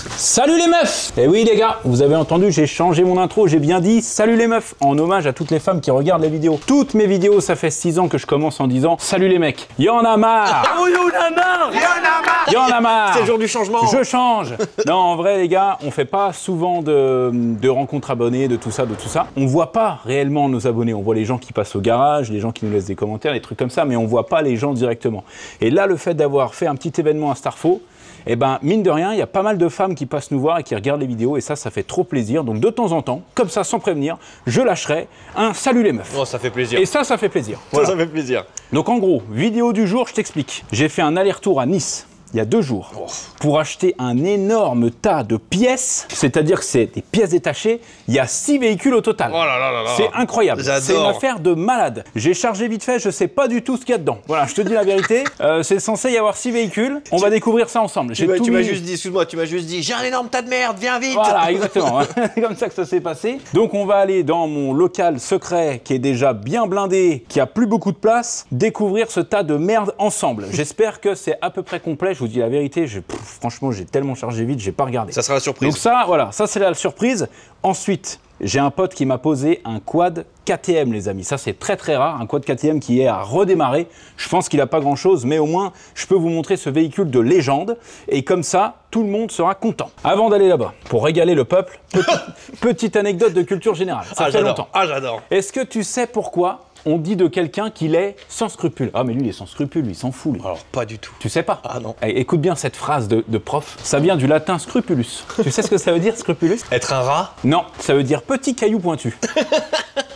Salut les meufs! Eh oui les gars, vous avez entendu, j'ai changé mon intro, j'ai bien dit salut les meufs, en hommage à toutes les femmes qui regardent les vidéos. Toutes mes vidéos, ça fait 6 ans que je commence en disant salut les mecs, y'en a marre! Oh y'en a marre! Y'en a marre! Y'en a marre! C'est le jour du changement! Je change! Non, en vrai les gars, on fait pas souvent de rencontres abonnés, de tout ça, On voit pas réellement nos abonnés, on voit les gens qui passent au garage, les gens qui nous laissent des commentaires, des trucs comme ça, mais on voit pas les gens directement. Et là, le fait d'avoir fait un petit événement à Starfo, eh ben, mine de rien, il y a pas mal de femmes qui passent nous voir et qui regardent les vidéos et ça fait trop plaisir. Donc de temps en temps, comme ça, sans prévenir, je lâcherai un salut les meufs. Oh, ça fait plaisir. Et ça fait plaisir. Voilà. Ça fait plaisir. Donc en gros, vidéo du jour, je t'explique. J'ai fait un aller-retour à Nice. Il y a 2 jours, pour acheter un énorme tas de pièces, c'est-à-dire que c'est des pièces détachées, il y a 6 véhicules au total. Oh là là là là. C'est incroyable, c'est une affaire de malade. J'ai chargé vite fait, je sais pas du tout ce qu'il y a dedans. Voilà, je te dis la vérité, c'est censé y avoir 6 véhicules, on va découvrir ça ensemble. Tu m'as juste dit, excuse-moi, tu m'as juste dit, j'ai un énorme tas de merde, viens vite. Voilà, exactement, c'est comme ça que ça s'est passé. Donc on va aller dans mon local secret qui est déjà bien blindé, qui a plus beaucoup de place, découvrir ce tas de merde ensemble. J'espère que c'est à peu près complet. Je vous dis la vérité, franchement, j'ai tellement chargé vite, j'ai pas regardé. Ça sera la surprise. Donc ça, voilà, ça c'est la surprise. Ensuite, j'ai un pote qui m'a posé un quad KTM, les amis. Ça, c'est très très rare, un quad KTM qui est à redémarrer. Je pense qu'il n'a pas grand-chose, mais au moins, je peux vous montrer ce véhicule de légende. Et comme ça, tout le monde sera content. Avant d'aller là-bas, pour régaler le peuple, petite anecdote de culture générale. Ça fait longtemps. Ah, j'adore. Est-ce que tu sais pourquoi on dit de quelqu'un qu'il est sans scrupules? Ah mais lui il est sans scrupules, lui il s'en fout lui. Alors pas du tout. Tu sais pas? Ah non. Eh, écoute bien cette phrase de prof, ça vient du latin scrupulus. Tu sais ce que ça veut dire scrupulus? Être un rat? Non, ça veut dire petit caillou pointu.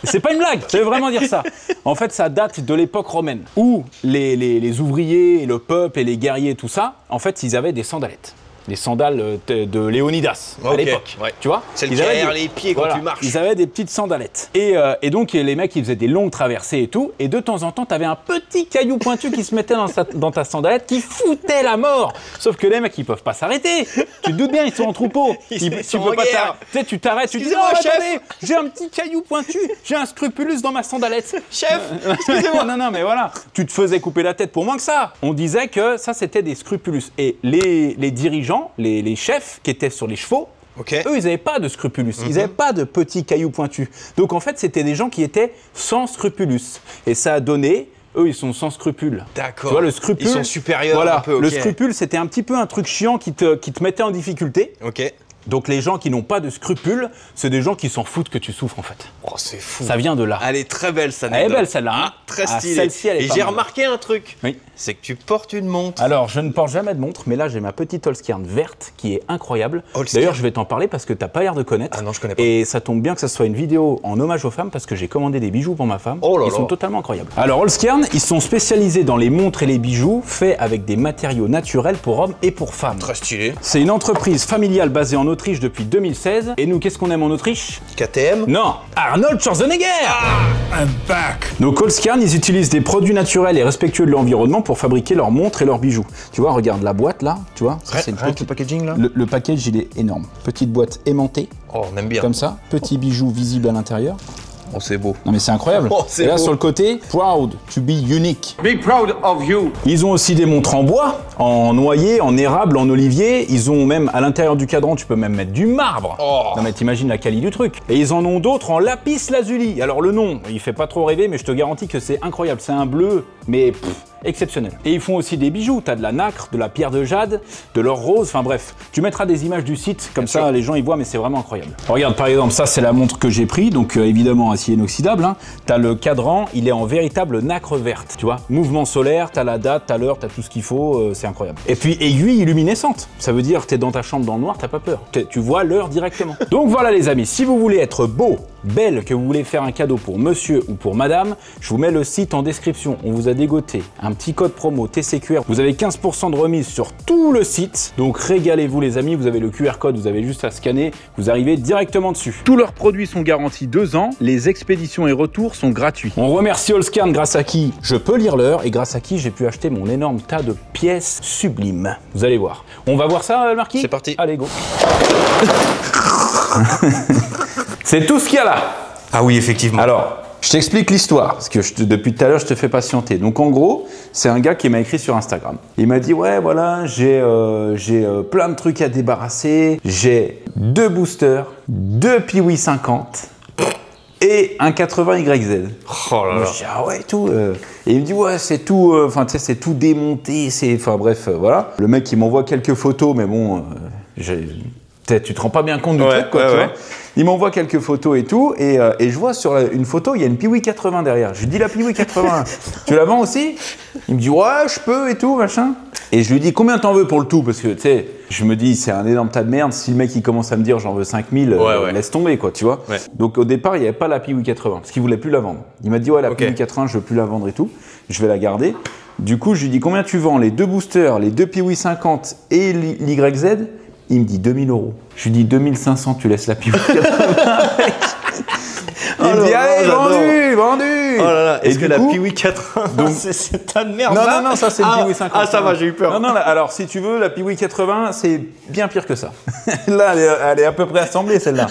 C'est pas une blague, ça veut vraiment dire ça. En fait ça date de l'époque romaine, où les ouvriers, le peuple et les guerriers, tout ça, en fait ils avaient des sandalettes. Les sandales de Léonidas à l'époque, tu vois. Celles qui aèrent les pieds quand tu marches. Ils avaient des petites sandalettes. Et donc les mecs, ils faisaient des longues traversées et tout. Et de temps en temps, tu avais un petit caillou pointu qui se mettait dans ta sandalette qui foutait la mort. Sauf que les mecs, ils peuvent pas s'arrêter. Tu te doutes bien, ils sont en troupeau. Tu peux pas t'arrêter. Tu sais, tu t'arrêtes, tu dis non, attendez, j'ai un petit caillou pointu, j'ai un scrupulus dans ma sandalette. Chef, excusez-moi. Non, mais voilà. Tu te faisais couper la tête pour moins que ça. On disait que ça, c'était des scrupulus. Et les dirigeants, les chefs qui étaient sur les chevaux, eux, ils n'avaient pas de scrupulus, ils n'avaient pas de petits cailloux pointus. Donc en fait, c'était des gens qui étaient sans scrupulus. Et ça a donné, eux, ils sont sans scrupules. D'accord. Tu vois, le scrupule, ils sont supérieurs voilà, un peu. Le scrupule, c'était un petit peu un truc chiant qui te mettait en difficulté. Ok. Donc les gens qui n'ont pas de scrupules, c'est des gens qui s'en foutent que tu souffres en fait. Oh, c'est fou. Ça vient de là. Elle est très belle, ça. Elle est belle celle-là. Hein, très stylée. Celle-ci, elle est Et pas j'ai mal. remarqué un truc. Oui. C'est que tu portes une montre. Alors, je ne porte jamais de montre, mais là, j'ai ma petite Holskern verte qui est incroyable. Holskern. D'ailleurs, je vais t'en parler parce que tu n'as pas l'air de connaître. Ah non, je connais pas. Et ça tombe bien que ça soit une vidéo en hommage aux femmes parce que j'ai commandé des bijoux pour ma femme. Oh là ils là. sont totalement incroyables. Alors, Holskern, ils sont spécialisés dans les montres et les bijoux faits avec des matériaux naturels pour hommes et pour femmes. Très stylé. C'est une entreprise familiale basée en Autriche depuis 2016. Et nous, qu'est-ce qu'on aime en Autriche? KTM? Non, Arnold Schwarzenegger. I'm back. Nos Holskern, ils utilisent des produits naturels et respectueux de l'environnement pour fabriquer leurs montres et leurs bijoux. Tu vois, regarde la boîte là, tu vois, C'est le packaging là. le package, il est énorme. Petite boîte aimantée, Oh, on aime bien. comme ça. Petit bijou visible à l'intérieur. Oh, c'est beau. Non mais c'est incroyable. Oh, c'est et là beau. sur le côté, proud to be unique. Be proud of you. Ils ont aussi des montres en bois, en noyer, en érable, en olivier. Ils ont même à l'intérieur du cadran, tu peux même mettre du marbre. Oh. Non mais t'imagines la qualité du truc. Et ils en ont d'autres en lapis lazuli. Alors le nom, il fait pas trop rêver, mais je te garantis que c'est incroyable. C'est un bleu, mais exceptionnel. Et ils font aussi des bijoux. T'as de la nacre, de la pierre de jade, de l'or rose. Enfin bref, tu mettras des images du site, comme ça les gens y voient, mais c'est vraiment incroyable. Regarde par exemple, ça c'est la montre que j'ai pris, donc évidemment acier inoxydable. Hein. T'as le cadran, il est en véritable nacre verte. Tu vois, mouvement solaire, t'as la date, t'as l'heure, t'as tout ce qu'il faut. C'est incroyable. Et puis aiguille illuminescente. Ça veut dire t'es dans ta chambre dans le noir, t'as pas peur. Tu vois l'heure directement. Donc voilà les amis, si vous voulez être beau, belle, que vous voulez faire un cadeau pour monsieur ou pour madame, je vous mets le site en description. On vous a dégoté un petit code promo TCQR. Vous avez 15% de remise sur tout le site. Donc régalez-vous les amis, vous avez le QR code, vous avez juste à scanner, vous arrivez directement dessus. Tous leurs produits sont garantis 2 ans, les expéditions et retours sont gratuits. On remercie Holskern grâce à qui je peux lire l'heure et grâce à qui j'ai pu acheter mon énorme tas de pièces sublimes. Vous allez voir. On va voir ça, Marquis? C'est parti. Allez, go. C'est tout ce qu'il y a là. Ah oui, effectivement. Alors, Je t'explique l'histoire, parce que depuis tout à l'heure, je te fais patienter. Donc en gros, c'est un gars qui m'a écrit sur Instagram. Il m'a dit, ouais, voilà, j'ai plein de trucs à débarrasser. J'ai 2 boosters, 2 Piwi 50 et un 80 YZ. Oh là là. Je dis, ah ouais, tout. Et il me dit, ouais, c'est tout, enfin, tu sais, c'est tout démonté. Enfin, bref, voilà. Le mec, il m'envoie quelques photos, mais bon, tu te rends pas bien compte du truc, quoi, tu vois. Il m'envoie quelques photos et tout, et je vois sur une photo, il y a une Piwi 80 derrière. Je lui dis, la Piwi 80, tu la vends aussi? Il me dit, ouais, je peux et tout, machin. Et je lui dis, combien t'en veux pour le tout? Parce que, tu sais, je me dis, c'est un énorme tas de merde. Si le mec, il commence à me dire, j'en veux 5000, laisse tomber, quoi, tu vois. Ouais. Donc, au départ, il n'y avait pas la Piwi 80, parce qu'il voulait plus la vendre. Il m'a dit, ouais, la Piwi 80, je veux plus la vendre et tout. Je vais la garder. Du coup, je lui dis, combien tu vends? Les 2 boosters, les 2 Piwi 50 et l'YZ? Il me dit 2000 €. Je lui dis 2500, tu laisses la Piwi 80. Il me dit, allez, vendu. Oh là là, est-ce que la coup, Piwi 80, c'est ta merde? Non, ça c'est une Piwi 50. Ah, ça va, j'ai eu peur. Non, alors si tu veux, la Piwi 80, c'est bien pire que ça. Là, elle est à peu près assemblée, celle-là.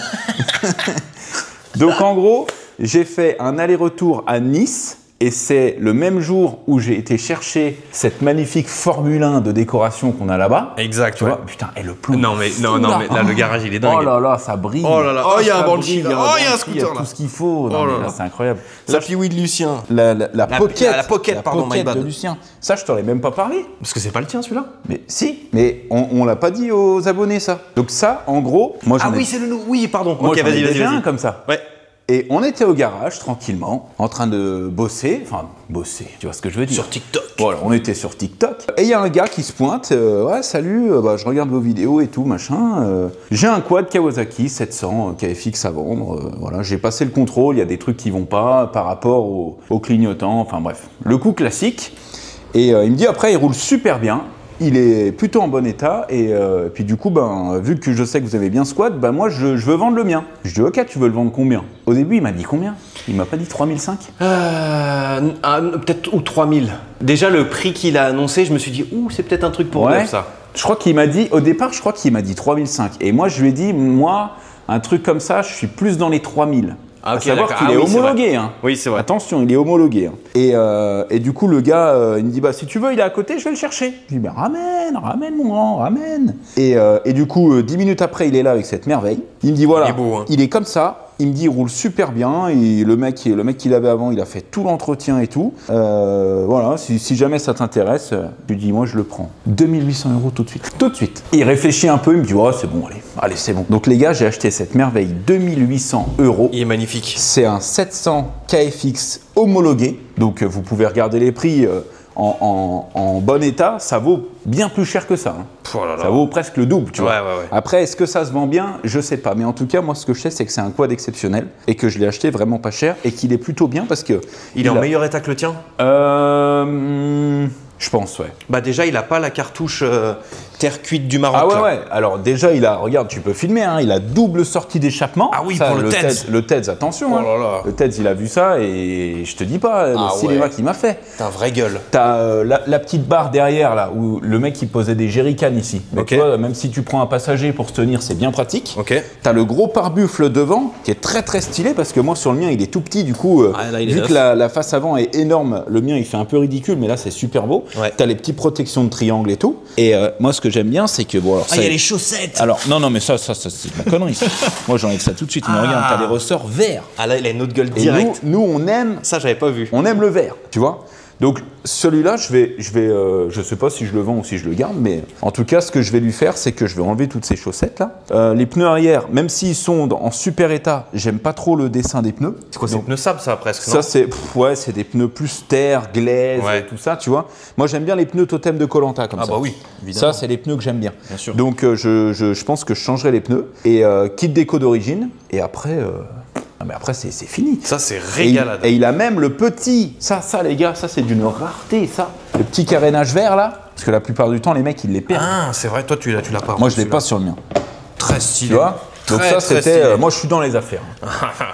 Donc en gros, j'ai fait un aller-retour à Nice. Et c'est le même jour où j'ai été chercher cette magnifique Formule 1 de décoration qu'on a là-bas. Exact, tu vois. Putain, et le plomb. Non, mais là, le garage, il est dingue. Oh là là, ça brille. Oh là là, il y a un banshee, il y a un scooter il y a là. tout ce qu'il faut. Oh là là, c'est incroyable. La Piwi de Lucien. La Pocket. La Pocket, pardon, my bad. De Lucien. Ça, je t'en ai même pas parlé. Parce que c'est pas le tien, celui-là. Mais si, mais on l'a pas dit aux abonnés, ça. Donc ça, en gros, moi j'en ai... oui, c'est le nouveau. Oui, pardon. Moi, ok, vas-y. Un comme ça. Ouais. Et on était au garage, tranquillement, en train de bosser, tu vois ce que je veux dire. Sur TikTok. Voilà, on était sur TikTok. Et il y a un gars qui se pointe, ouais, salut, je regarde vos vidéos et tout, machin. J'ai un quad Kawasaki 700 KFX à vendre, voilà, j'ai passé le contrôle, il y a des trucs qui vont pas par rapport au clignotant, enfin bref. Le coup classique. Et il me dit, après, il roule super bien. Il est plutôt en bon état et puis du coup, vu que je sais que vous avez bien squat, moi je veux vendre le mien. Je dis ok, tu veux le vendre combien? Au début, il m'a dit combien? Il m'a pas dit 3005? Peut-être ou 3000. Déjà, le prix qu'il a annoncé, je me suis dit, c'est peut-être un truc pour neuf, ça. Je crois qu'il m'a dit, au départ, je crois qu'il m'a dit 3005. Et moi, je lui ai dit, moi, un truc comme ça, je suis plus dans les 3000. Ah, ok, à savoir qu'il est homologué. Hein. Oui, c'est vrai. Attention, il est homologué. Hein. Et du coup, le gars, il me dit, si tu veux, il est à côté, je vais le chercher. Je lui dis, ramène mon grand, ramène. Et du coup, 10 minutes après, il est là avec cette merveille. Il me dit, voilà, il est comme ça. Il me dit, il roule super bien. Et le mec qu'il avait avant, il a fait tout l'entretien et tout. Voilà, si jamais ça t'intéresse, je lui dis, moi, je le prends. 2800 € tout de suite. Tout de suite. Il réfléchit un peu, il me dit, c'est bon, allez, c'est bon. Donc, les gars, j'ai acheté cette merveille 2800 €. Il est magnifique. C'est un 700 KFX homologué. Donc, vous pouvez regarder les prix en bon état. Ça vaut bien plus cher que ça. Hein. Oh là là. Ça vaut presque le double, tu vois. Ouais. Après, est-ce que ça se vend bien? Je sais pas. Mais en tout cas, moi, ce que je sais, c'est que c'est un quad exceptionnel et que je l'ai acheté vraiment pas cher et qu'il est plutôt bien parce que... Il est en meilleur état que le tien? Je pense, ouais. Déjà, il a pas la cartouche terre cuite du Maroc. Ah ouais. Alors déjà, regarde, tu peux filmer, hein, il a double sortie d'échappement. Ah oui, ça, pour le TEDS. Le TEDS, attention. Oh là là. Hein. Le TEDS, il a vu ça et je te dis pas, le cinéma qu'il m'a fait. T'as un vrai gueule. T'as la petite barre derrière, là, où le mec, il posait des jerrycans ici. Mais tu vois, même si tu prends un passager pour se tenir, c'est bien pratique. T'as le gros pare-buffle devant, qui est très très stylé, parce que moi, sur le mien, il est tout petit, du coup, vu que la face avant est énorme, le mien, il fait un peu ridicule, mais là, c'est super beau. Ouais. T'as les petites protections de triangle et tout. Et moi, ce que j'aime bien, c'est que il y a les chaussettes. Alors, non, mais ça c'est de la connerie. Moi, j'enlève ça tout de suite. Mais regarde, t'as les ressorts verts. Ah là, il a une autre gueule directe. Nous, on aime... Ça, j'avais pas vu. On aime le vert, tu vois. Donc, celui-là, je sais pas si je le vends ou si je le garde, mais en tout cas, ce que je vais lui faire, c'est que je vais enlever toutes ces chaussettes-là. Les pneus arrière, même s'ils sont en super état, j'aime pas trop le dessin des pneus. C'est quoi, c'est des pneus sable, ça, presque, non? Ça, c'est des pneus plus terre, glaise, tout ça, tu vois. Moi, j'aime bien les pneus totem de Koh-Lanta, comme ça. Ah bah oui, évidemment. Ça, c'est les pneus que j'aime bien. Bien sûr. Donc, je pense que je changerai les pneus. Et kit déco d'origine. Et après... mais après, c'est fini. Ça, c'est régalade. Et il a même le petit, ça les gars, ça c'est d'une rareté, ça. Le petit carénage vert là, parce que la plupart du temps, les mecs, ils les perdent. Ah, c'est vrai, toi, tu l'as pas. Moi, je l'ai pas sur le mien. Très stylé. Tu vois? Donc ça, c'était... moi, je suis dans les affaires.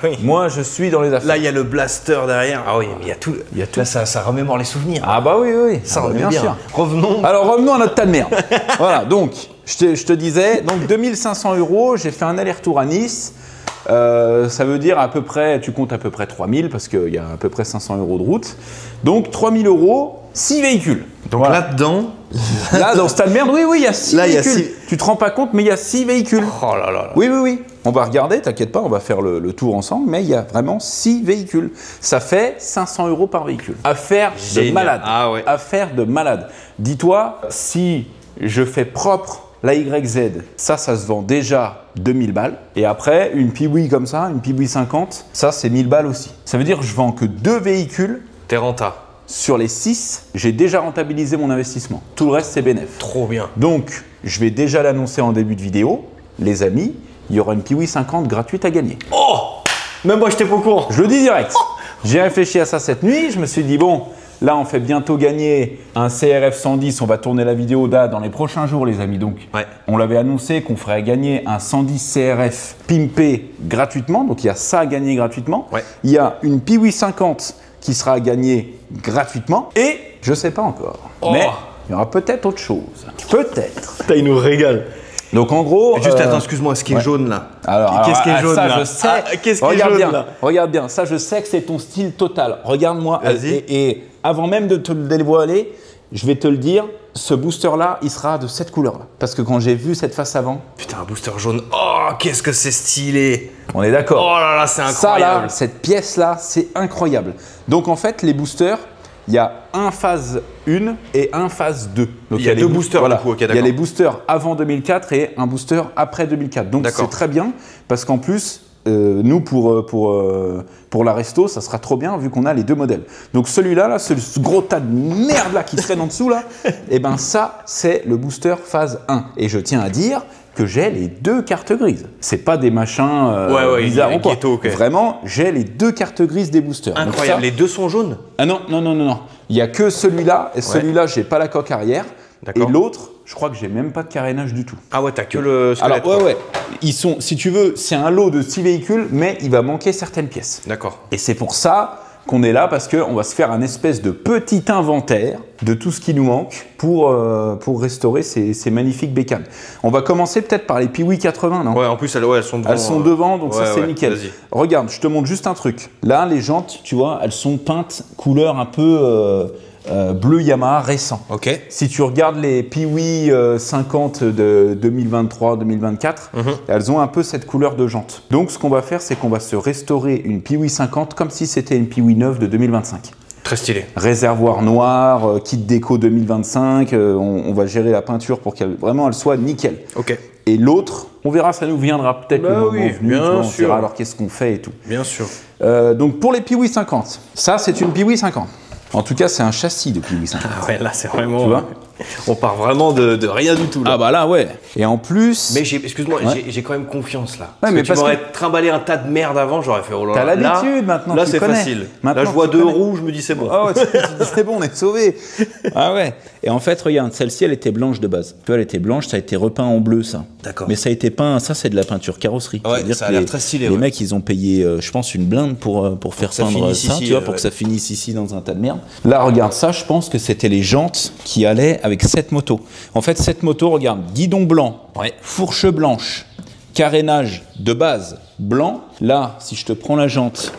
Oui. Moi, je suis dans les affaires. Là, il y a le blaster derrière. Ah oui, mais il y a tout. Là, ça remémore les souvenirs. Ah bah oui. Ça, on est bien sûr. Alors, revenons à notre tas de merde. Voilà, donc, je te disais, donc 2500 €, j'ai fait un aller-retour à Nice. Ça veut dire à peu près, tu comptes à peu près 3000 parce qu'il y a à peu près 500 € de route. Donc 3000 €, 6 véhicules. Donc Voilà. là-dedans, Là, dans ce tas de merde, oui, il y a 6 Là, il y a véhicules. 6. Tu te rends pas compte, mais il y a 6 véhicules. oh là là. Oui. On va regarder, t'inquiète pas, on va faire le tour ensemble, mais il y a vraiment 6 véhicules. Ça fait 500 € par véhicule. Affaire de Génial. malade. Ah ouais. Affaire de malade. Dis-toi, si je fais propre la YZ, ça se vend déjà 2000 balles. Et après, une Piwi comme ça, une Piwi 50, ça c'est 1000 balles aussi. Ça veut dire que je vends que 2 véhicules. T'es renta. Sur les 6, j'ai déjà rentabilisé mon investissement. Tout le reste, c'est bénéf. Trop bien. Donc, je vais déjà l'annoncer en début de vidéo. Les amis, il y aura une Piwi 50 gratuite à gagner. Oh, même moi, j'étais pas au courant. Je le dis direct. J'ai réfléchi à ça cette nuit. Je me suis dit, bon, là, on fait bientôt gagner un CRF 110. On va tourner la vidéo là dans les prochains jours, les amis. Donc, Ouais. on l'avait annoncé qu'on ferait gagner un 110 CRF pimpé gratuitement. Donc, il y a ça à gagner gratuitement. Ouais. Il y a une Piwi 50 qui sera à gagner gratuitement. Et je sais pas encore. Oh. Mais il y aura peut-être autre chose. Peut-être. Putain, il nous régale. Donc, en gros. Juste, attends, excuse-moi, ce qui est jaune là. Qu'est-ce qui est jaune ça, là je sais. Qu'est-ce qui est Regarde jaune bien, là regarde bien. Ça, je sais que c'est ton style total. Regarde-moi. Vas-y. Et avant même de te le dévoiler, je vais te le dire. Ce booster-là, il sera de cette couleur-là. Parce que quand j'ai vu cette face avant, Putain, un booster jaune. Oh, qu'est-ce que c'est stylé. on est d'accord. Oh là là, c'est Ça incroyable. là, cette pièce-là, c'est incroyable. Donc en fait, les boosters, il y a un phase 1 et un phase 2. Donc, Il y a les deux boosters, du coup, ok, il y a d'accord. les boosters avant 2004 et un booster après 2004. Donc D'accord. c'est très bien parce qu'en plus, nous, pour la resto, ça sera trop bien vu qu'on a les deux modèles. Donc celui-là, là, ce gros tas de merde là qui traîne en dessous, là, et ben ça, c'est le booster phase 1. Et je tiens à dire que j'ai les deux cartes grises. C'est pas des machins Ouais, bizarres ou quoi. ghetto, ok. Vraiment, j'ai les deux cartes grises des boosters. Donc Incroyable. ça- Les deux sont jaunes. Ah non. Il y a que celui-là, et celui-là, j'ai pas la coque arrière. Et D'accord. l'autre, je crois que j'ai même pas de carénage du tout. Ah ouais, t'as que le squelette. Alors, quoi. ouais. Ils sont, si tu veux, c'est un lot de 6 véhicules, mais il va manquer certaines pièces. D'accord. Et c'est pour ça qu'on est là, parce qu'on va se faire un espèce de petit inventaire de tout ce qui nous manque pour restaurer ces magnifiques bécanes. On va commencer peut-être par les Piwi 80, non? Ouais, en plus, elles sont devant. Elles sont devant, donc ça ouais, c'est ouais, nickel. vas-y. Regarde, je te montre juste un truc. Là, les jantes, tu vois, elles sont peintes couleur un peu bleu Yamaha récent. Ok. Si tu regardes les Piwi 50 de 2023-2024, elles ont un peu cette couleur de jante. Donc ce qu'on va faire, c'est qu'on va se restaurer une Piwi 50 comme si c'était une Piwi 9 de 2025. Très stylé. Réservoir noir, kit déco 2025, on va gérer la peinture pour qu'elle vraiment elle soit nickel. Ok. Et l'autre, on verra, ça nous viendra peut-être Bah le moment oui, venu, bien tu vois, on sûr. verra alors qu'est-ce qu'on fait et tout. Bien sûr. Donc pour les Piwi 50, ça c'est une Piwi 50. En tout cas, c'est un châssis de Piwi 50. Ah ouais, là, c'est vraiment. Tu vois On part vraiment de rien du tout là. Ah bah là, ouais. Et en plus, Mais excuse-moi, Ouais. j'ai quand même confiance là. Ouais, mais tu parce m'aurais trimballé un tas de merde avant, j'aurais fait oh là T'as là. l'habitude maintenant, Là, tu c'est connais. facile. Maintenant, Là, je vois tu deux connais. roues, je me dis c'est bon. oh, tu te dis, c'est bon, on est sauvé. Ah ouais. Et en fait, regarde, celle-ci, elle était blanche de base. Tu vois, elle était blanche, ça a été repeint en bleu, ça. D'accord. Mais ça a été peint, ça c'est de la peinture carrosserie. Ouais, C'est-à-dire ça a que l'air les- très stylé, Les ouais. mecs, ils ont payé, je pense, une blinde pour faire que ça peindre finisse ça, ici, tu vois, pour ouais. que ça finisse ici dans un tas de merde. Là, regarde ça, je pense que c'était les jantes qui allaient avec cette moto. En fait, cette moto, regarde, guidon blanc, fourche blanche, carénage de base blanc. Là, si je te prends la jante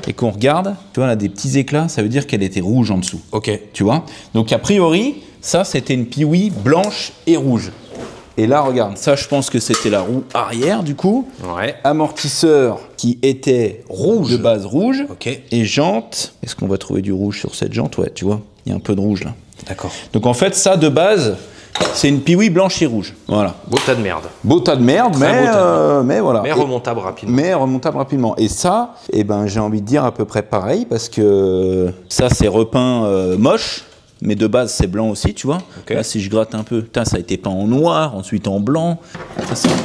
et qu'on regarde, tu vois, là, des petits éclats, ça veut dire qu'elle était rouge en dessous. Ok. Tu vois? Donc, a priori, ça, c'était une Piwi blanche et rouge. Et là, regarde, ça, je pense que c'était la roue arrière, du coup. Ouais. Amortisseur qui était rouge, de base rouge. Ok. Et jante. Est-ce qu'on va trouver du rouge sur cette jante? Ouais, tu vois, il y a un peu de rouge, là. D'accord. Donc, en fait, ça, de base, c'est une Piwi blanche et rouge. Voilà. Beau tas de merde. Beau tas de merde, Très beau tas de mais voilà. Mais Et- remontable rapidement. mais remontable rapidement. Et ça, eh ben, j'ai envie de dire à peu près pareil, parce que ça, c'est repeint moche, mais de base, c'est blanc aussi, tu vois. Ok. Là, si je gratte un peu, putain, ça a été peint en noir, ensuite en blanc.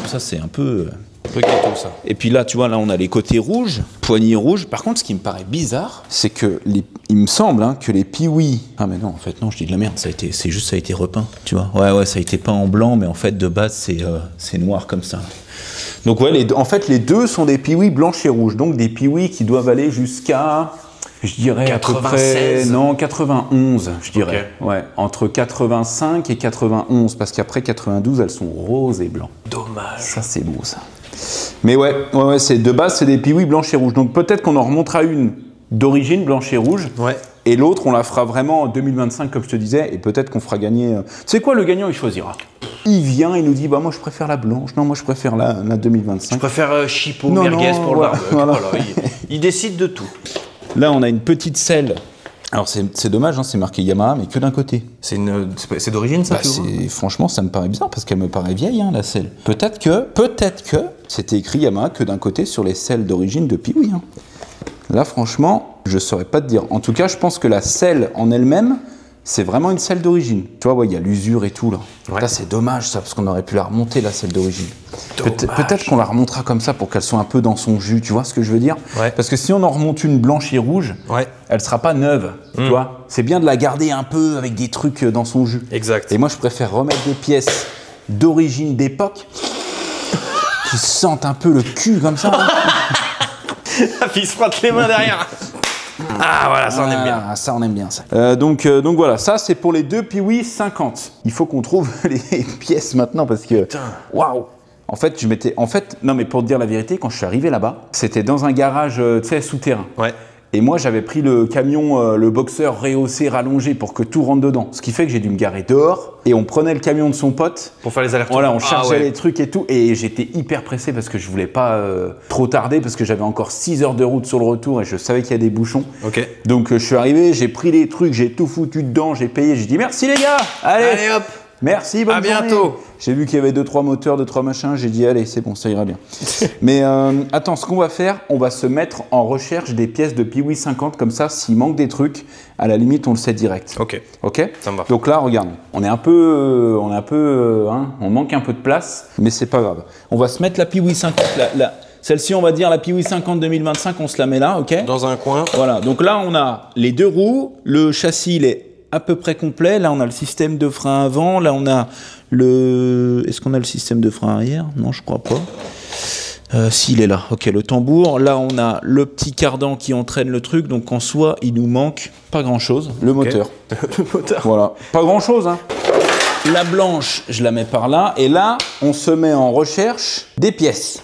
Ça, c'est un peu... Un peu gâteau ça. Et puis là, tu vois, là, on a les côtés rouges, poignées rouges. Par contre, ce qui me paraît bizarre, c'est que il me semble que les Piwi... Ah mais non, en fait, non, je dis de la merde. Ça a été repeint, tu vois. Ouais, ça a été peint en blanc, mais en fait, de base, c'est noir comme ça. Donc ouais, en fait, les deux sont des Piwi blanches et rouges. Donc des Piwi qui doivent aller jusqu'à Je dirais à peu près... 96. Non, 91, je dirais. Ok. Ouais, entre 85 et 91, parce qu'après 92, elles sont roses et blancs. Dommage. Ça, c'est beau, ça. Mais ouais, c'est de base, c'est des piouis blanches et rouges. Donc peut-être qu'on en remontera une d'origine blanche et rouge. Ouais. Et l'autre, on la fera vraiment en 2025, comme je te disais. Et peut-être qu'on fera gagner... Tu sais quoi, le gagnant, il choisira. Il vient, il nous dit, bah moi, je préfère la blanche. Non, moi, je préfère la 2025. Je préfère Chipo, Non, merguez non, pour voilà, le barbecue. voilà. Voilà, il décide de tout. Là, on a une petite selle. Alors, c'est dommage, hein, c'est marqué Yamaha, mais que d'un côté. C'est d'origine, ça Bah, franchement, ça me paraît bizarre parce qu'elle me paraît vieille, hein, la selle. Peut-être que c'était écrit Yamaha que d'un côté sur les selles d'origine de Piwi. Hein. Là, franchement, je saurais pas te dire. En tout cas, je pense que la selle en elle-même, c'est vraiment une selle d'origine. Tu vois, il y a l'usure et tout là. Ouais. Là, c'est dommage ça parce qu'on aurait pu la remonter la selle d'origine. Dommage. Peut-être qu'on la remontera comme ça pour qu'elle soit un peu dans son jus. Tu vois ce que je veux dire? Ouais. Parce que si on en remonte une blanche et rouge, Ouais. elle sera pas neuve. Tu vois? C'est bien de la garder un peu avec des trucs dans son jus. Exact. Et moi, je préfère remettre des pièces d'origine d'époque qui sentent un peu le cul comme ça. Il se frotte les mains derrière. Ah voilà, ça on aime bien. Ah, ça, on aime bien ça. Donc voilà, ça c'est pour les deux Piwi 50. Il faut qu'on trouve les pièces maintenant parce que... Waouh! En fait, non mais pour te dire la vérité, quand je suis arrivé là-bas, c'était dans un garage, tu sais, souterrain. Ouais. Et moi, j'avais pris le camion, le boxeur rehaussé, rallongé pour que tout rentre dedans. Ce qui fait que j'ai dû me garer dehors et on prenait le camion de son pote. Pour faire les allers-retours. Voilà, on chargeait ouais. les trucs et tout. Et j'étais hyper pressé parce que je voulais pas trop tarder parce que j'avais encore 6 heures de route sur le retour et je savais qu'il y a des bouchons. Ok. Donc je suis arrivé, j'ai pris les trucs, j'ai tout foutu dedans, j'ai payé. J'ai dit merci les gars. Allez hop. Merci, bonne À journée. bientôt. J'ai vu qu'il y avait 2-3 moteurs, 2-3 machins, j'ai dit allez, c'est bon, ça ira bien. Mais attends, ce qu'on va faire, on va se mettre en recherche des pièces de Piwi 50, comme ça, s'il manque des trucs, à la limite, on le sait direct. Ok. Ok. Ça me va. Donc là, regarde, on manque un peu de place, mais c'est pas grave. On va se mettre la Piwi 50, celle-ci, on va dire la Piwi 50 2025, on se la met là, ok. Dans un coin. Voilà, donc là, on a les deux roues, le châssis, il est à peu près complet. Là, on a le système de frein avant. Là, on a le... Est-ce qu'on a le système de frein arrière? Non, je crois pas. S'il est là. Ok, le tambour. Là, on a le petit cardan qui entraîne le truc. Donc, en soi, il nous manque pas grand-chose. Le moteur. Le moteur. Voilà. Pas grand-chose, hein. La blanche, je la mets par là. Et là, on se met en recherche des pièces.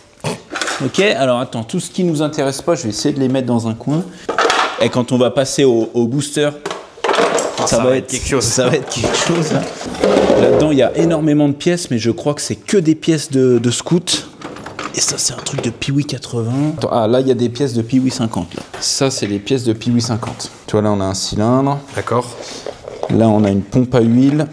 Ok, alors attends. Tout ce qui nous intéresse pas, je vais essayer de les mettre dans un coin. Et quand on va passer au booster... Ça va être quelque chose. Ça va être quelque chose. Hein. Là-dedans, il y a énormément de pièces, mais je crois que c'est que des pièces de scout. Et ça, c'est un truc de Piwi 80. Attends, ah, là, il y a des pièces de Piwi 50. Là. Ça, c'est des pièces de Piwi 50. Tu vois, là, on a un cylindre. D'accord. Là, on a une pompe à huile.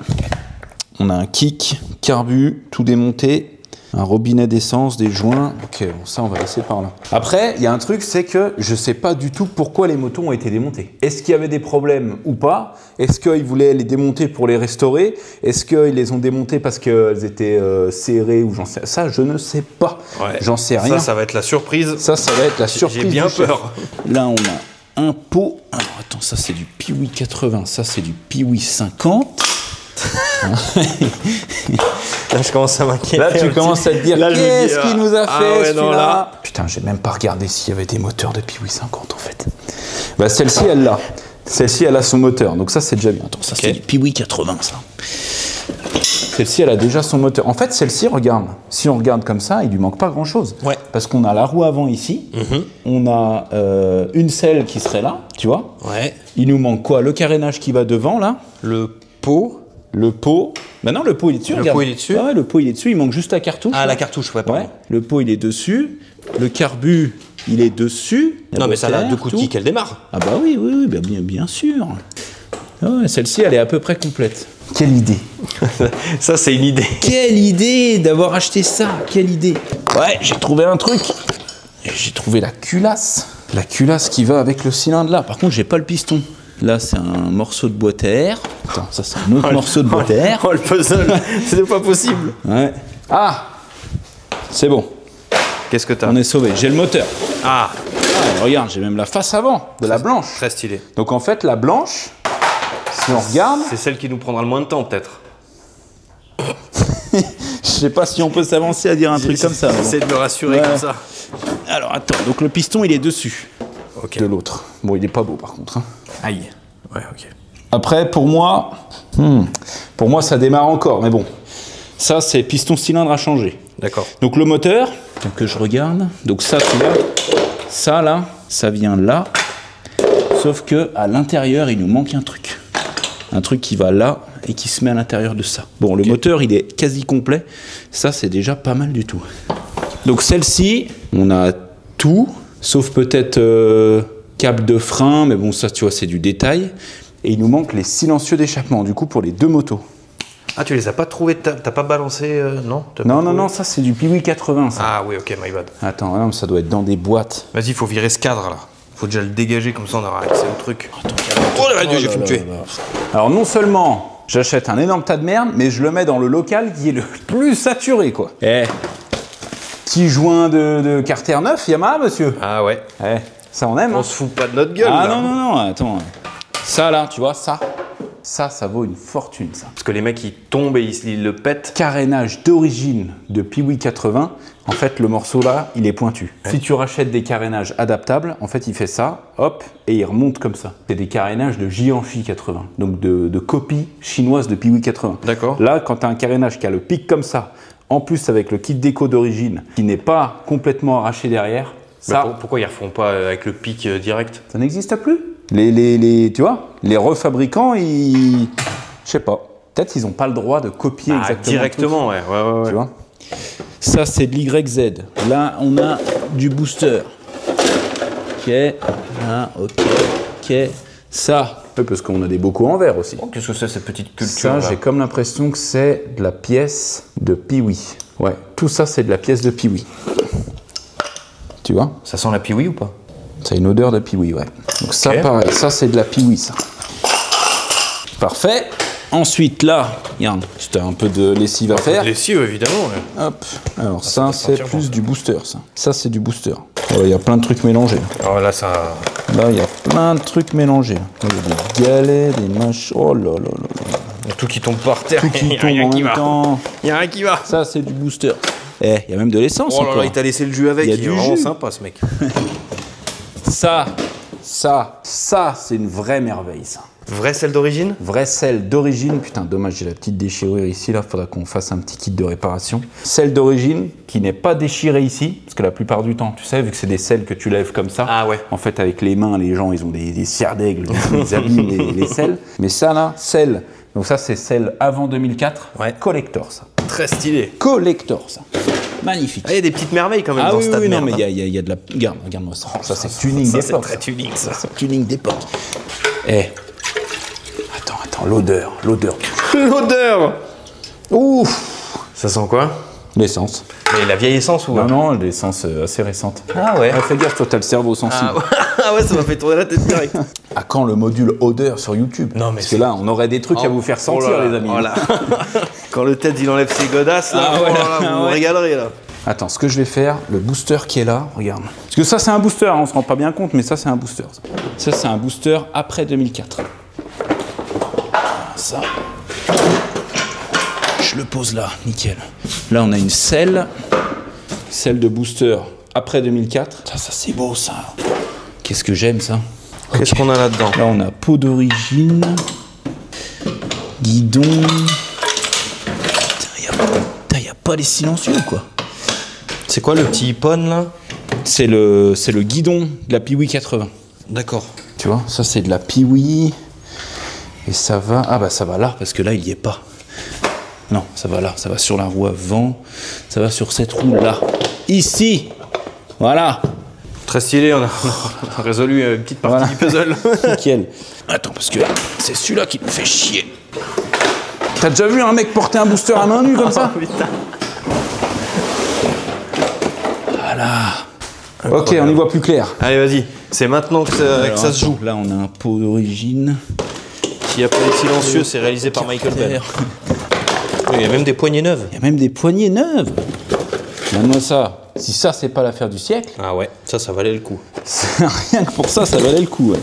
On a un kick, carbu, tout démonté. Un robinet d'essence, des joints. Ok, bon, ça, on va laisser par là. Après, il y a un truc, c'est que je sais pas du tout pourquoi les motos ont été démontées. Est-ce qu'il y avait des problèmes ou pas? Est-ce qu'ils voulaient les démonter pour les restaurer? Est-ce qu'ils les ont démontées parce qu'elles étaient serrées ou j'en sais... Ça, je ne sais pas. Ouais. J'en sais rien. Ça va être la surprise. Ça va être la surprise. J'ai bien du chef. peur. Là, on a un pot. Alors, attends, ça, c'est du Piwi 80. Ça, c'est du Piwi 50. Là, je commence à m'inquiéter. Là, tu commences à te dire, qu'est-ce qu'il nous a fait, ouais, celui-là? Putain, j'ai même pas regardé s'il y avait des moteurs de Piwi 50, en fait. Bah, celle-ci, elle l'a. Celle-ci, elle a son moteur. Donc ça, c'est déjà bien. Attends, ça, c'est du Piwi 80, ça. Celle-ci, elle a déjà son moteur. En fait, celle-ci, regarde. Si on regarde comme ça, il lui manque pas grand-chose. Ouais. Parce qu'on a la roue avant ici. On a une selle qui serait là, tu vois. Ouais. Il nous manque quoi? Le carénage qui va devant, là. Le pot. Le pot. Maintenant, le pot, il est dessus. Le regarde. pot, il est dessus. Ah ouais, le pot, il est dessus. Il manque juste la cartouche. Ah, là. la cartouche, ouais, pardon. Ouais. Le pot, il est dessus. Le carbu, il est dessus. Non, mais ça a moteur, deux coups de tout. kick, elle démarre. Ah bah oui, bien sûr. Ah ouais, celle-ci, elle est à peu près complète. Quelle idée. Ça, c'est une idée. Quelle idée d'avoir acheté ça. Quelle idée. Ouais, j'ai trouvé un truc. J'ai trouvé la culasse. La culasse qui va avec le cylindre là. Par contre, j'ai pas le piston. Là, c'est un morceau de boîte à air. Attends, ça, c'est un autre morceau de boîte à air. Oh, le puzzle. C'est pas possible. Ouais. Ah, c'est bon. Qu'est-ce que t'as? On est sauvé. J'ai le moteur. Ah, Ah, regarde, j'ai même la face avant de la blanche. très stylé. Donc en fait, la blanche, si on regarde, C'est celle qui nous prendra le moins de temps, peut-être. je sais pas si on peut s'avancer à dire un truc comme ça. mais bon. J'essaie de me rassurer Ouais. comme ça. Alors attends, donc le piston, il est dessus. ok. de l'autre. Bon, il est pas beau par contre. Hein. Aïe. Ouais, ok. Après, pour moi, ça démarre encore, mais bon. Ça, c'est piston cylindre à changer. D'accord. Donc le moteur, que je regarde. Donc ça, tu vois, ça là, ça vient là. Sauf que à l'intérieur, il nous manque un truc. Un truc qui va là et qui se met à l'intérieur de ça. Bon, le moteur, il est quasi complet. Ça, c'est déjà pas mal du tout. Donc celle-ci, on a tout, sauf peut-être câble de frein, mais bon, ça, tu vois, c'est du détail. Et il nous manque les silencieux d'échappement, du coup, pour les deux motos. Ah, tu les as pas trouvés, t'as pas balancé, non? Non, ça, c'est du Piwi 80, ça. Ah oui, ok, my bad. Attends, non, ça doit être dans des boîtes. Vas-y, il faut virer ce cadre, là. Faut déjà le dégager, comme ça, on aura accès au truc. Oh là là, j'ai fait me tuer. Alors, non seulement j'achète un énorme tas de merde, mais je le mets dans le local qui est le plus saturé, quoi. Petit joint de Carter 9, Yamaha, monsieur. Ah ouais. Ça, on aime, On hein. se fout pas de notre gueule, Ah là. non, attends. Ça, là, tu vois, ça vaut une fortune, ça. Parce que les mecs, ils tombent et ils le pètent. Carénage d'origine de Piwi 80. En fait, le morceau là, il est pointu. Si tu rachètes des carénages adaptables, en fait, il fait ça, hop, et il remonte comme ça. C'est des carénages de Jiangxi 80, donc de copie chinoise de Piwi 80. D'accord. Là, quand tu as un carénage qui a le pic comme ça, en plus avec le kit déco d'origine, qui n'est pas complètement arraché derrière, ça, Pourquoi ils refont pas avec le pic direct? ça n'existe plus. Tu vois, les refabricants, je sais pas. Peut-être ils n'ont pas le droit de copier exactement. Directement, ouais. Tu vois. Ça, c'est de l'YZ. Là, on a du booster. Ok. Là, ok. Ça, parce qu'on a des bocaux en verre aussi. Oh, qu'est-ce que c'est cette petite culture Ça, j'ai comme l'impression que c'est de la pièce de Piwi. Ouais, tout ça, c'est de la pièce de Piwi. Tu vois? Ça sent la Piwi ou pas? Ça a une odeur de Piwi, ouais. Donc ça, pareil, ça, c'est de la Piwi, ça. Parfait. Ensuite, là, regarde, c'était un peu de lessive à faire. Lessive, évidemment, ouais. Hop. Alors ça, c'est plus du booster, ça. Ça, c'est du booster. Il y a plein de trucs mélangés. Alors là, ça... Là, il y a plein de trucs mélangés. Il y a des galets, des machins. Oh là là là là. Il y a tout qui tombe par terre. Tout qui tombe en même temps. Il y a rien qui va. Ça, c'est du booster. Il y a même de l'essence Oh là encore. là, il t'a laissé le jus avec. Il y a Il du est vraiment jus. sympa, ce mec. Ça, c'est une vraie merveille, ça. Vraie sel d'origine? Vraie selle d'origine. Putain, dommage, j'ai la petite déchirure ici. Là, faudra qu'on fasse un petit kit de réparation. Selle d'origine qui n'est pas déchirée ici. Parce que la plupart du temps, tu sais, vu que c'est des selles que tu lèves comme ça. Ah ouais. En fait, avec les mains, les gens, ils ont des cires d'aigle. Ils abîment les selles. Mais ça, là, selle. Donc ça, c'est celle avant 2004. Ouais. Collector, ça. Très stylé. Collector, ça. Magnifique. Ah, il y a des petites merveilles quand même Ah dans oui, ce tas de non, merde, mais hein. il y a de la... Regarde-moi ça. Ça, c'est tuning Ça, d'époque. c'est très tuning, ça. C'est tuning d'époque. Attends, l'odeur. L'odeur. Ouf. Ça sent quoi? L'essence. Mais la vieille essence ou... Non, l'essence assez récente. Ah ouais. Fais gaffe, toi, t'as le cerveau sensible. Ah ouais, ça m'a fait tourner la tête direct. À quand le module odeur sur YouTube? Non, mais parce que là, on aurait des trucs à vous faire sentir, Oh là là, les amis. oh là. Quand le Ted il enlève ses godasses, là, Ah ouais, oh là là, vous vous régalerez là. Attends, ce que je vais faire, le booster qui est là, regarde. Parce que ça, c'est un booster, hein, on se rend pas bien compte, mais ça, c'est un booster. Ça, c'est un booster après 2004. Ça. Je le pose là, nickel. Là, on a une selle de booster après 2004. Ça c'est beau, ça. Qu'est-ce que j'aime, ça. Qu'est-ce qu'on a là-dedans? Là, on a peau d'origine, guidon. Putain, y a pas les silencieux, quoi. C'est quoi le petit iPhone là? C'est le guidon de la Piwi 80. D'accord. Tu vois, ça c'est de la Piwi. Et ça va... Ah bah ça va là, parce que là il y est pas. Non, ça va là, ça va sur la roue avant. Ça va sur cette roue là. Ici. Voilà. Très stylé, on a résolu une petite partie du puzzle. Nickel. Attends, parce que c'est celui-là qui me fait chier. T'as déjà vu un mec porter un booster à main nue comme ça? Putain. Voilà. Ok, on y voit plus clair. Allez, vas-y. C'est maintenant que ça se joue. Là, on a un pot d'origine. S'il n'y a pas les silencieux, c'est réalisé par Michael Bell. Il y a même des poignées neuves. Il y a même des poignées neuves. Regarde-moi ça. Si ça, c'est pas l'affaire du siècle. Ah ouais, ça valait le coup. Rien que pour ça, ça valait le coup. Ouais.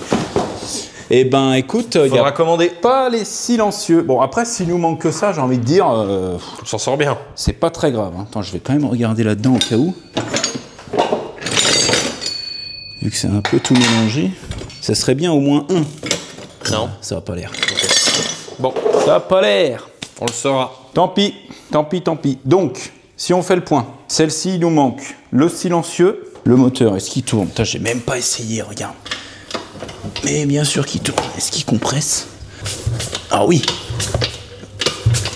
Eh ben, écoute, il Faudra commander. pas les silencieux. Bon, après, s'il nous manque que ça, j'ai envie de dire, On s'en sort bien. c'est pas très grave. Hein. Attends, je vais quand même regarder là-dedans au cas où. vu que c'est un peu tout mélangé, ça serait bien au moins un. Non. Ça va pas l'air. Okay. Bon. Ça va pas l'air. On le saura. Tant pis, tant pis, tant pis. Donc, si on fait le point, celle-ci, il nous manque le silencieux, le moteur, est-ce qu'il tourne? Putain, j'ai même pas essayé, regarde. Mais bien sûr qu'il tourne. Est-ce qu'il compresse? Ah oui.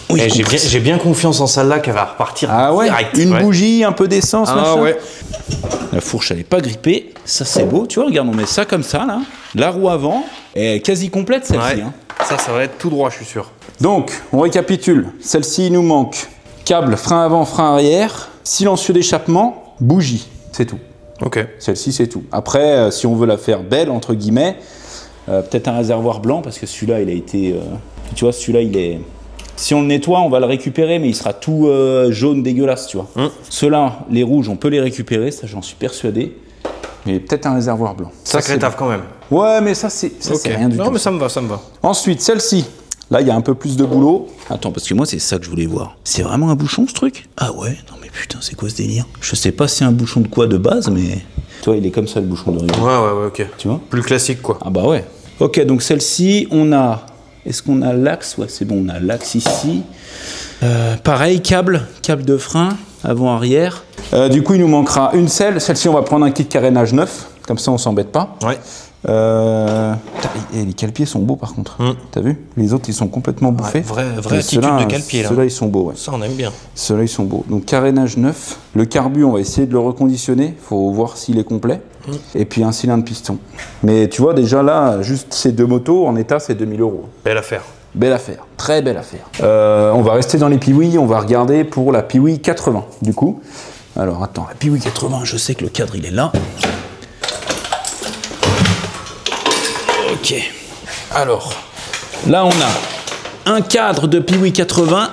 Oui, j'ai bien confiance en celle-là qu'elle va repartir direct. Une bougie, un peu d'essence, machin. Ouais. La fourche, elle est pas grippée. Ça, c'est beau. Tu vois, regarde, on met ça comme ça, là. La roue avant est quasi complète, celle-ci. Hein. Ça va être tout droit, je suis sûr. Donc, on récapitule. Celle-ci, il nous manque câble, frein avant, frein arrière, silencieux d'échappement, bougie. C'est tout. Ok. Celle-ci, c'est tout. Après, si on veut la faire belle, entre guillemets, peut-être un réservoir blanc, parce que celui-là, il a été... tu vois, celui-là, il est... Si on le nettoie, on va le récupérer, mais il sera tout jaune dégueulasse, tu vois. Ceux-là, les rouges, on peut les récupérer, ça j'en suis persuadé. Mais peut-être un réservoir blanc. Sacré taf quand même. Ouais, mais ça, c'est rien du tout. Non, mais ça me va, ça me va. Ensuite, celle-ci. Là, il y a un peu plus de boulot. Attends, parce que moi, c'est ça que je voulais voir. C'est vraiment un bouchon, ce truc? Ah ouais? Non, mais putain, c'est quoi ce délire? Je sais pas si c'est un bouchon de quoi de base, mais... Tu vois, il est comme ça, le bouchon d'origine. Ouais, ok. Tu vois? Plus classique, quoi. Ah bah ouais. Ok, donc celle-ci, on a... Est-ce qu'on a l'axe? Ouais, c'est bon, on a l'axe ici. Pareil, câble de frein, avant-arrière. Du coup, il nous manquera une selle. Celle-ci, on va prendre un kit carénage neuf. Comme ça, on s'embête pas. Ouais. Les cale-pieds sont beaux, par contre. T'as vu? Les autres, ils sont complètement bouffés. Vraie attitude de cale-pied, là. Ceux-là, ils sont beaux, ouais. Ça, on aime bien. Ceux-là, ils sont beaux. Donc, carénage neuf. Le carbu, on va essayer de le reconditionner. Faut voir s'il est complet. Et puis, un cylindre piston. Mais tu vois, déjà là, juste ces deux motos, en état, c'est 2000 €. Belle affaire. Belle affaire, très belle affaire. On va rester dans les Piwi, on va regarder pour la Piwi 80, du coup. Alors, attends, la Piwi 80, je sais que le cadre, il est là. Ok. Alors, là, on a un cadre de Piwi 80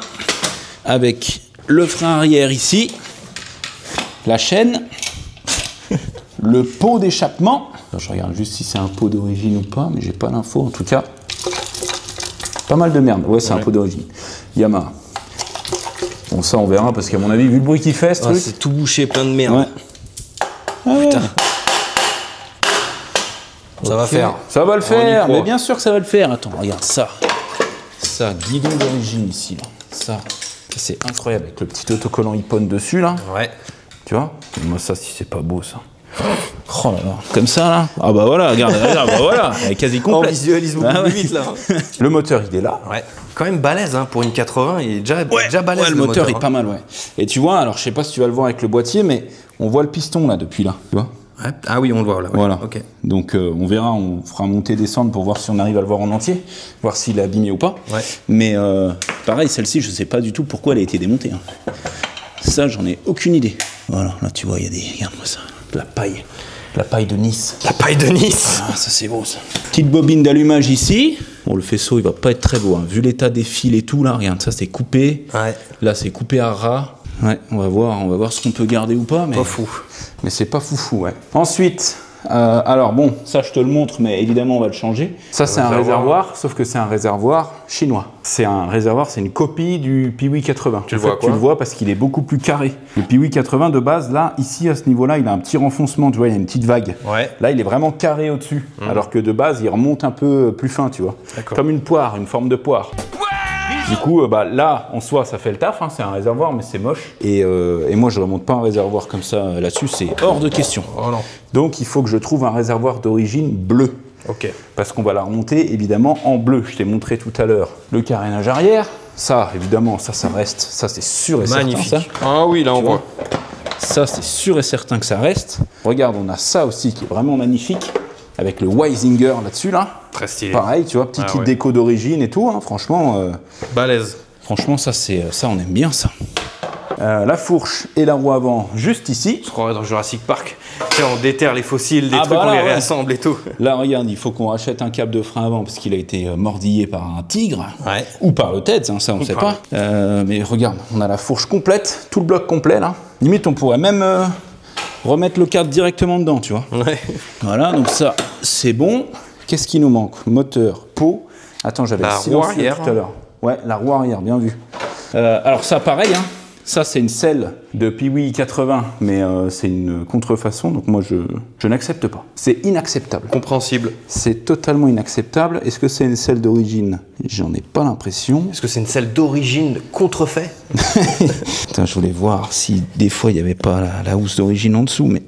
avec le frein arrière ici, la chaîne, le pot d'échappement. Je regarde juste si c'est un pot d'origine ou pas, mais j'ai pas l'info en tout cas. Pas mal de merde. Ouais, c'est un pot d'origine. Yamaha. Bon, ça, on verra parce qu'à mon avis, vu le bruit qu'il fait, ce truc. C'est tout bouché, plein de merde. Ouais. Ah ouais. Putain. Ça va faire. Ça va le faire, mais bien sûr que ça va le faire. Attends, regarde ça. Ça, guidon d'origine ici, là. Ça c'est incroyable avec le petit autocollant Ippon dessus, là. Ouais. Tu vois? Moi, ça, si c'est pas beau, ça. Oh là là, comme ça là. Ah bah voilà, regarde, bah voilà, elle est quasi complète. On visualise beaucoup plus vite là. Le moteur il est là. Ouais. Quand même balèze hein, pour une 80, il est déjà balèze. Ouais, le moteur est pas mal, ouais. Et tu vois, alors je sais pas si tu vas le voir avec le boîtier, mais on voit le piston là depuis là, tu vois. Ouais. Ah oui, on le voit là. Ouais. Voilà. Ok. Donc on verra, on fera monter descendre pour voir si on arrive à le voir en entier, voir s'il est abîmé ou pas. Ouais. Mais pareil, celle-ci, je sais pas du tout pourquoi elle a été démontée. Hein. Ça, j'en ai aucune idée. Voilà, là tu vois, il y a des, regarde-moi ça, de la paille. La paille de Nice. La paille de Nice. Ah, ça c'est beau ça. Petite bobine d'allumage ici. Bon, le faisceau il va pas être très beau. Hein. Vu l'état des fils et tout là, regarde, ça c'est coupé. Ouais. Là c'est coupé à ras. Ouais, on va voir ce qu'on peut garder ou pas. Mais pas fou. Mais c'est pas foufou, ouais. Ensuite, alors bon, ça je te le montre, mais évidemment on va le changer. Ça c'est un réservoir, sauf que c'est un réservoir chinois. C'est un réservoir, c'est une copie du Piwi 80. Tu le vois quoi ? Tu le vois parce qu'il est beaucoup plus carré. Le Piwi 80 de base, là, ici à ce niveau-là, il a un petit renfoncement, tu vois, il y a une petite vague. Ouais. Là, il est vraiment carré au-dessus, alors que de base, il remonte un peu plus fin, tu vois. Comme une poire, une forme de poire. Du coup, là, en soi, ça fait le taf, hein, c'est un réservoir, mais c'est moche. Et moi, je ne remonte pas un réservoir comme ça là-dessus, c'est hors de question. Oh non. Donc, il faut que je trouve un réservoir d'origine bleue. Ok. Parce qu'on va la remonter, évidemment, en bleu. Je t'ai montré tout à l'heure le carénage arrière. Ça, évidemment, ça reste. Ça, c'est sûr et magnifique. certain. Ça. Ah oui, là, on voit. Ça, c'est sûr et certain que ça reste. Regarde, on a ça aussi qui est vraiment magnifique. Avec le Weisinger là-dessus, là. Très stylé. Pareil, tu vois, petit kit déco d'origine et tout, hein, franchement. Balèze. Franchement, ça, on aime bien ça. La fourche et la roue avant, juste ici. Je croirais dans Jurassic Park. Tu sais, on déterre les fossiles, des trucs, on les réassemble et tout. Là, regarde, il faut qu'on rachète un câble de frein avant parce qu'il a été mordillé par un tigre. Ouais. Ou par le TEDS, hein, ça, on ne sait pas. Mais regarde, on a la fourche complète, tout le bloc complet, là. Limite, on pourrait même remettre le cadre directement dedans, tu vois. Ouais. Voilà, donc ça, c'est bon. Qu'est-ce qui nous manque? Moteur, pot. Attends, j'avais le silencieux tout à l'heure. Ouais, la roue arrière, bien vu. Alors ça, pareil, hein, Ça, c'est une selle de Piwi 80, mais c'est une contrefaçon, donc moi, je n'accepte pas. C'est inacceptable. Compréhensible. C'est totalement inacceptable. Est-ce que c'est une selle d'origine? J'en ai pas l'impression. Est-ce que c'est une selle d'origine contrefait? Putain, je voulais voir si des fois, il n'y avait pas la housse d'origine en dessous, mais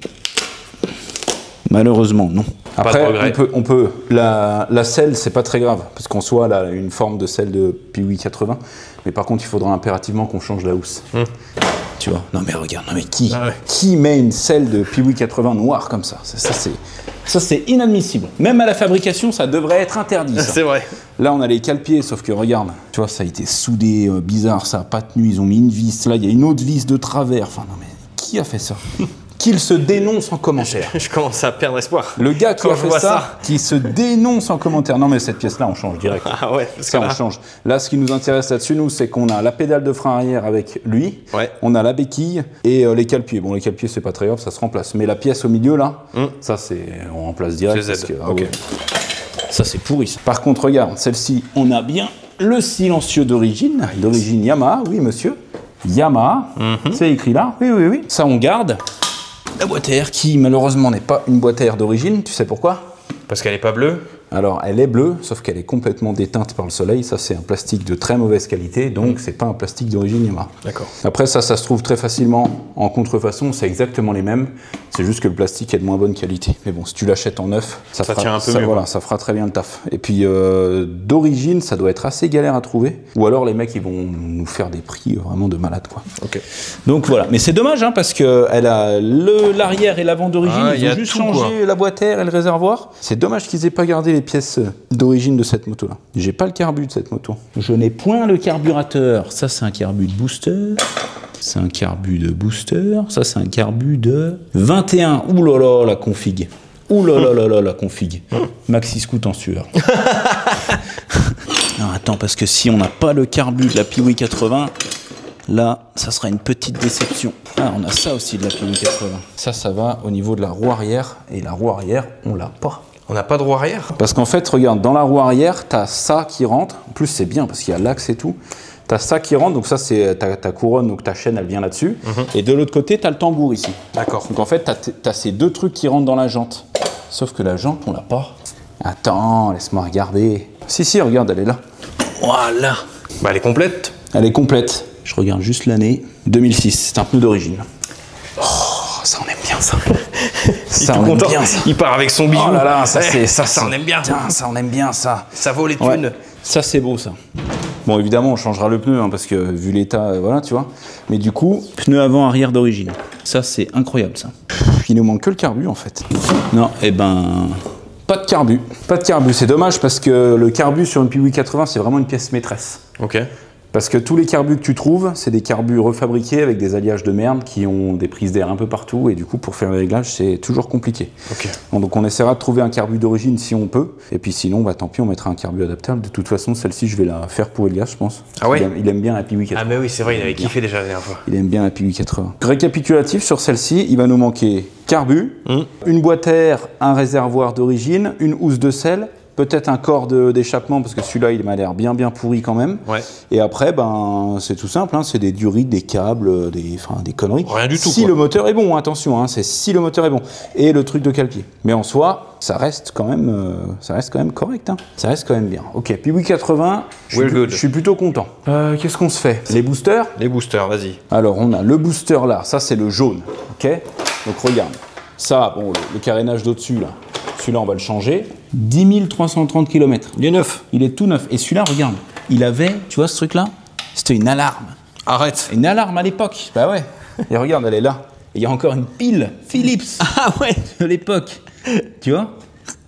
malheureusement, non. Après, on peut la selle, c'est pas très grave, parce qu'en soi, elle a une forme de selle de Piwi 80, mais par contre, il faudra impérativement qu'on change la housse. Tu vois? Non mais regarde, non mais qui met une selle de Piwi 80 noire comme ça? Ça, c'est inadmissible. Même à la fabrication, ça devrait être interdit. C'est vrai. Là, on a les cale-pieds, sauf que regarde, tu vois, ça a été soudé, bizarre, ça n'a pas tenu, ils ont mis une vis, là, il y a une autre vis de travers. Enfin, non mais, qui a fait ça? Qu'il se dénonce en commentaire. Je commence à perdre espoir. Le gars qui a fait ça, qui se dénonce en commentaire. Non mais cette pièce-là, on change direct. Ah ouais, ça on change. Là, ce qui nous intéresse là-dessus, nous, c'est qu'on a la pédale de frein arrière avec lui, ouais. On a la béquille et les cale-pieds. Bon, les cale-pieds, c'est pas très grave, ça se remplace. Mais la pièce au milieu, là, ça, on remplace direct. C'est Z. Parce que, ok. Ça, c'est pourri. Ça. Par contre, regarde, celle-ci, on a bien le silencieux d'origine Yamaha, oui, monsieur. Yamaha, c'est écrit là, oui. Ça, on garde. La boîte à air qui malheureusement n'est pas une boîte à air d'origine, tu sais pourquoi? Parce qu'elle n'est pas bleue? Alors elle est bleue, sauf qu'elle est complètement déteinte par le soleil, ça c'est un plastique de très mauvaise qualité, donc c'est pas un plastique d'origine Yamaha. D'accord. Après ça se trouve très facilement en contrefaçon, c'est exactement les mêmes, c'est juste que le plastique est de moins bonne qualité. Mais bon, si tu l'achètes en neuf, ça tient un peu mieux. Voilà, ça fera très bien le taf. Et puis d'origine, ça doit être assez galère à trouver, ou alors les mecs ils vont nous faire des prix vraiment de malade quoi. Ok. Donc voilà, mais c'est dommage hein, parce que elle a l'arrière et l'avant d'origine, ils ont juste changé la boîte à air et le réservoir. C'est dommage qu'ils aient pas gardé les pièces d'origine de cette moto là. J'ai pas le carbu de cette moto. Je n'ai point le carburateur. Ça c'est un carbu de booster. C'est un carbu de booster. Ça c'est un carbu de 21. Ouh là là la config. Ouh là là là là la config. Maxi Scoot en sueur. Alors, attends parce que si on n'a pas le carbu de la Piwi 80, là ça sera une petite déception. Ah on a ça aussi de la Piwi 80. Ça va au niveau de la roue arrière et la roue arrière on l'a pas. On n'a pas de roue arrière? Parce qu'en fait, regarde, dans la roue arrière, tu as ça qui rentre. En plus, c'est bien parce qu'il y a l'axe et tout. Tu as ça qui rentre, donc ça, c'est ta couronne, donc ta chaîne, elle vient là-dessus. Et de l'autre côté, tu as le tambour ici. D'accord. Donc en fait, tu as ces deux trucs qui rentrent dans la jante. Sauf que la jante, on l'a pas. Attends, laisse-moi regarder. Si, regarde, elle est là. Voilà. Bah, elle est complète. Elle est complète. Je regarde juste l'année. 2006, c'est un pneu d'origine. Oh, ça, on aime bien ça. Ça, on aime bien ça. Il part avec son bijou. Oh là là, ça on aime bien. Putain, ça on aime bien ça. Ça vaut les thunes. Ouais. Ça c'est beau ça. Bon évidemment on changera le pneu hein, parce que vu l'état, voilà tu vois. Mais du coup, pneu avant arrière d'origine. Ça c'est incroyable ça. Il nous manque que le carbu en fait. Non, et ben pas de carbu. Pas de carbu, c'est dommage parce que le carbu sur une Piwi 80 c'est vraiment une pièce maîtresse. Ok. Parce que tous les carbus que tu trouves, c'est des carbus refabriqués avec des alliages de merde qui ont des prises d'air un peu partout et du coup pour faire le réglage c'est toujours compliqué. Okay. Bon, donc on essaiera de trouver un carbu d'origine si on peut et puis sinon bah tant pis on mettra un carbu adaptable. De toute façon celle-ci je vais la faire pour Elias je pense. Ah ouais. Il aime bien la Piwi 80. Ah mais oui c'est vrai il avait kiffé déjà la dernière fois. Il aime bien la Piwi 80. Récapitulatif sur celle-ci, il va nous manquer carbu, une boîte à air, un réservoir d'origine, une housse de selle. Peut-être un corps d'échappement parce que celui-là il m'a l'air bien pourri quand même. Ouais. Et après ben c'est tout simple, hein, c'est des durites, des câbles, des conneries. Rien du tout. Si le moteur est bon, attention, hein, c'est si le moteur est bon. Et le truc de cale-pied. Mais en soi, ça reste quand même correct. Hein. Ça reste quand même bien. Ok, Piwi 80, je suis plutôt content. Qu'est-ce qu'on se fait? Les boosters? Les boosters, vas-y. Alors on a le booster là, ça c'est le jaune. Ok. Donc regarde, ça bon le carénage d'au-dessus là. Celui-là, on va le changer. 10 330 km. Il est neuf. Il est tout neuf. Et celui-là, regarde, il avait, tu vois ce truc-là? C'était une alarme. Arrête. Une alarme à l'époque. Bah ouais. Et regarde, elle est là. Et il y a encore une pile Philips. Ah ouais. De l'époque. Tu vois?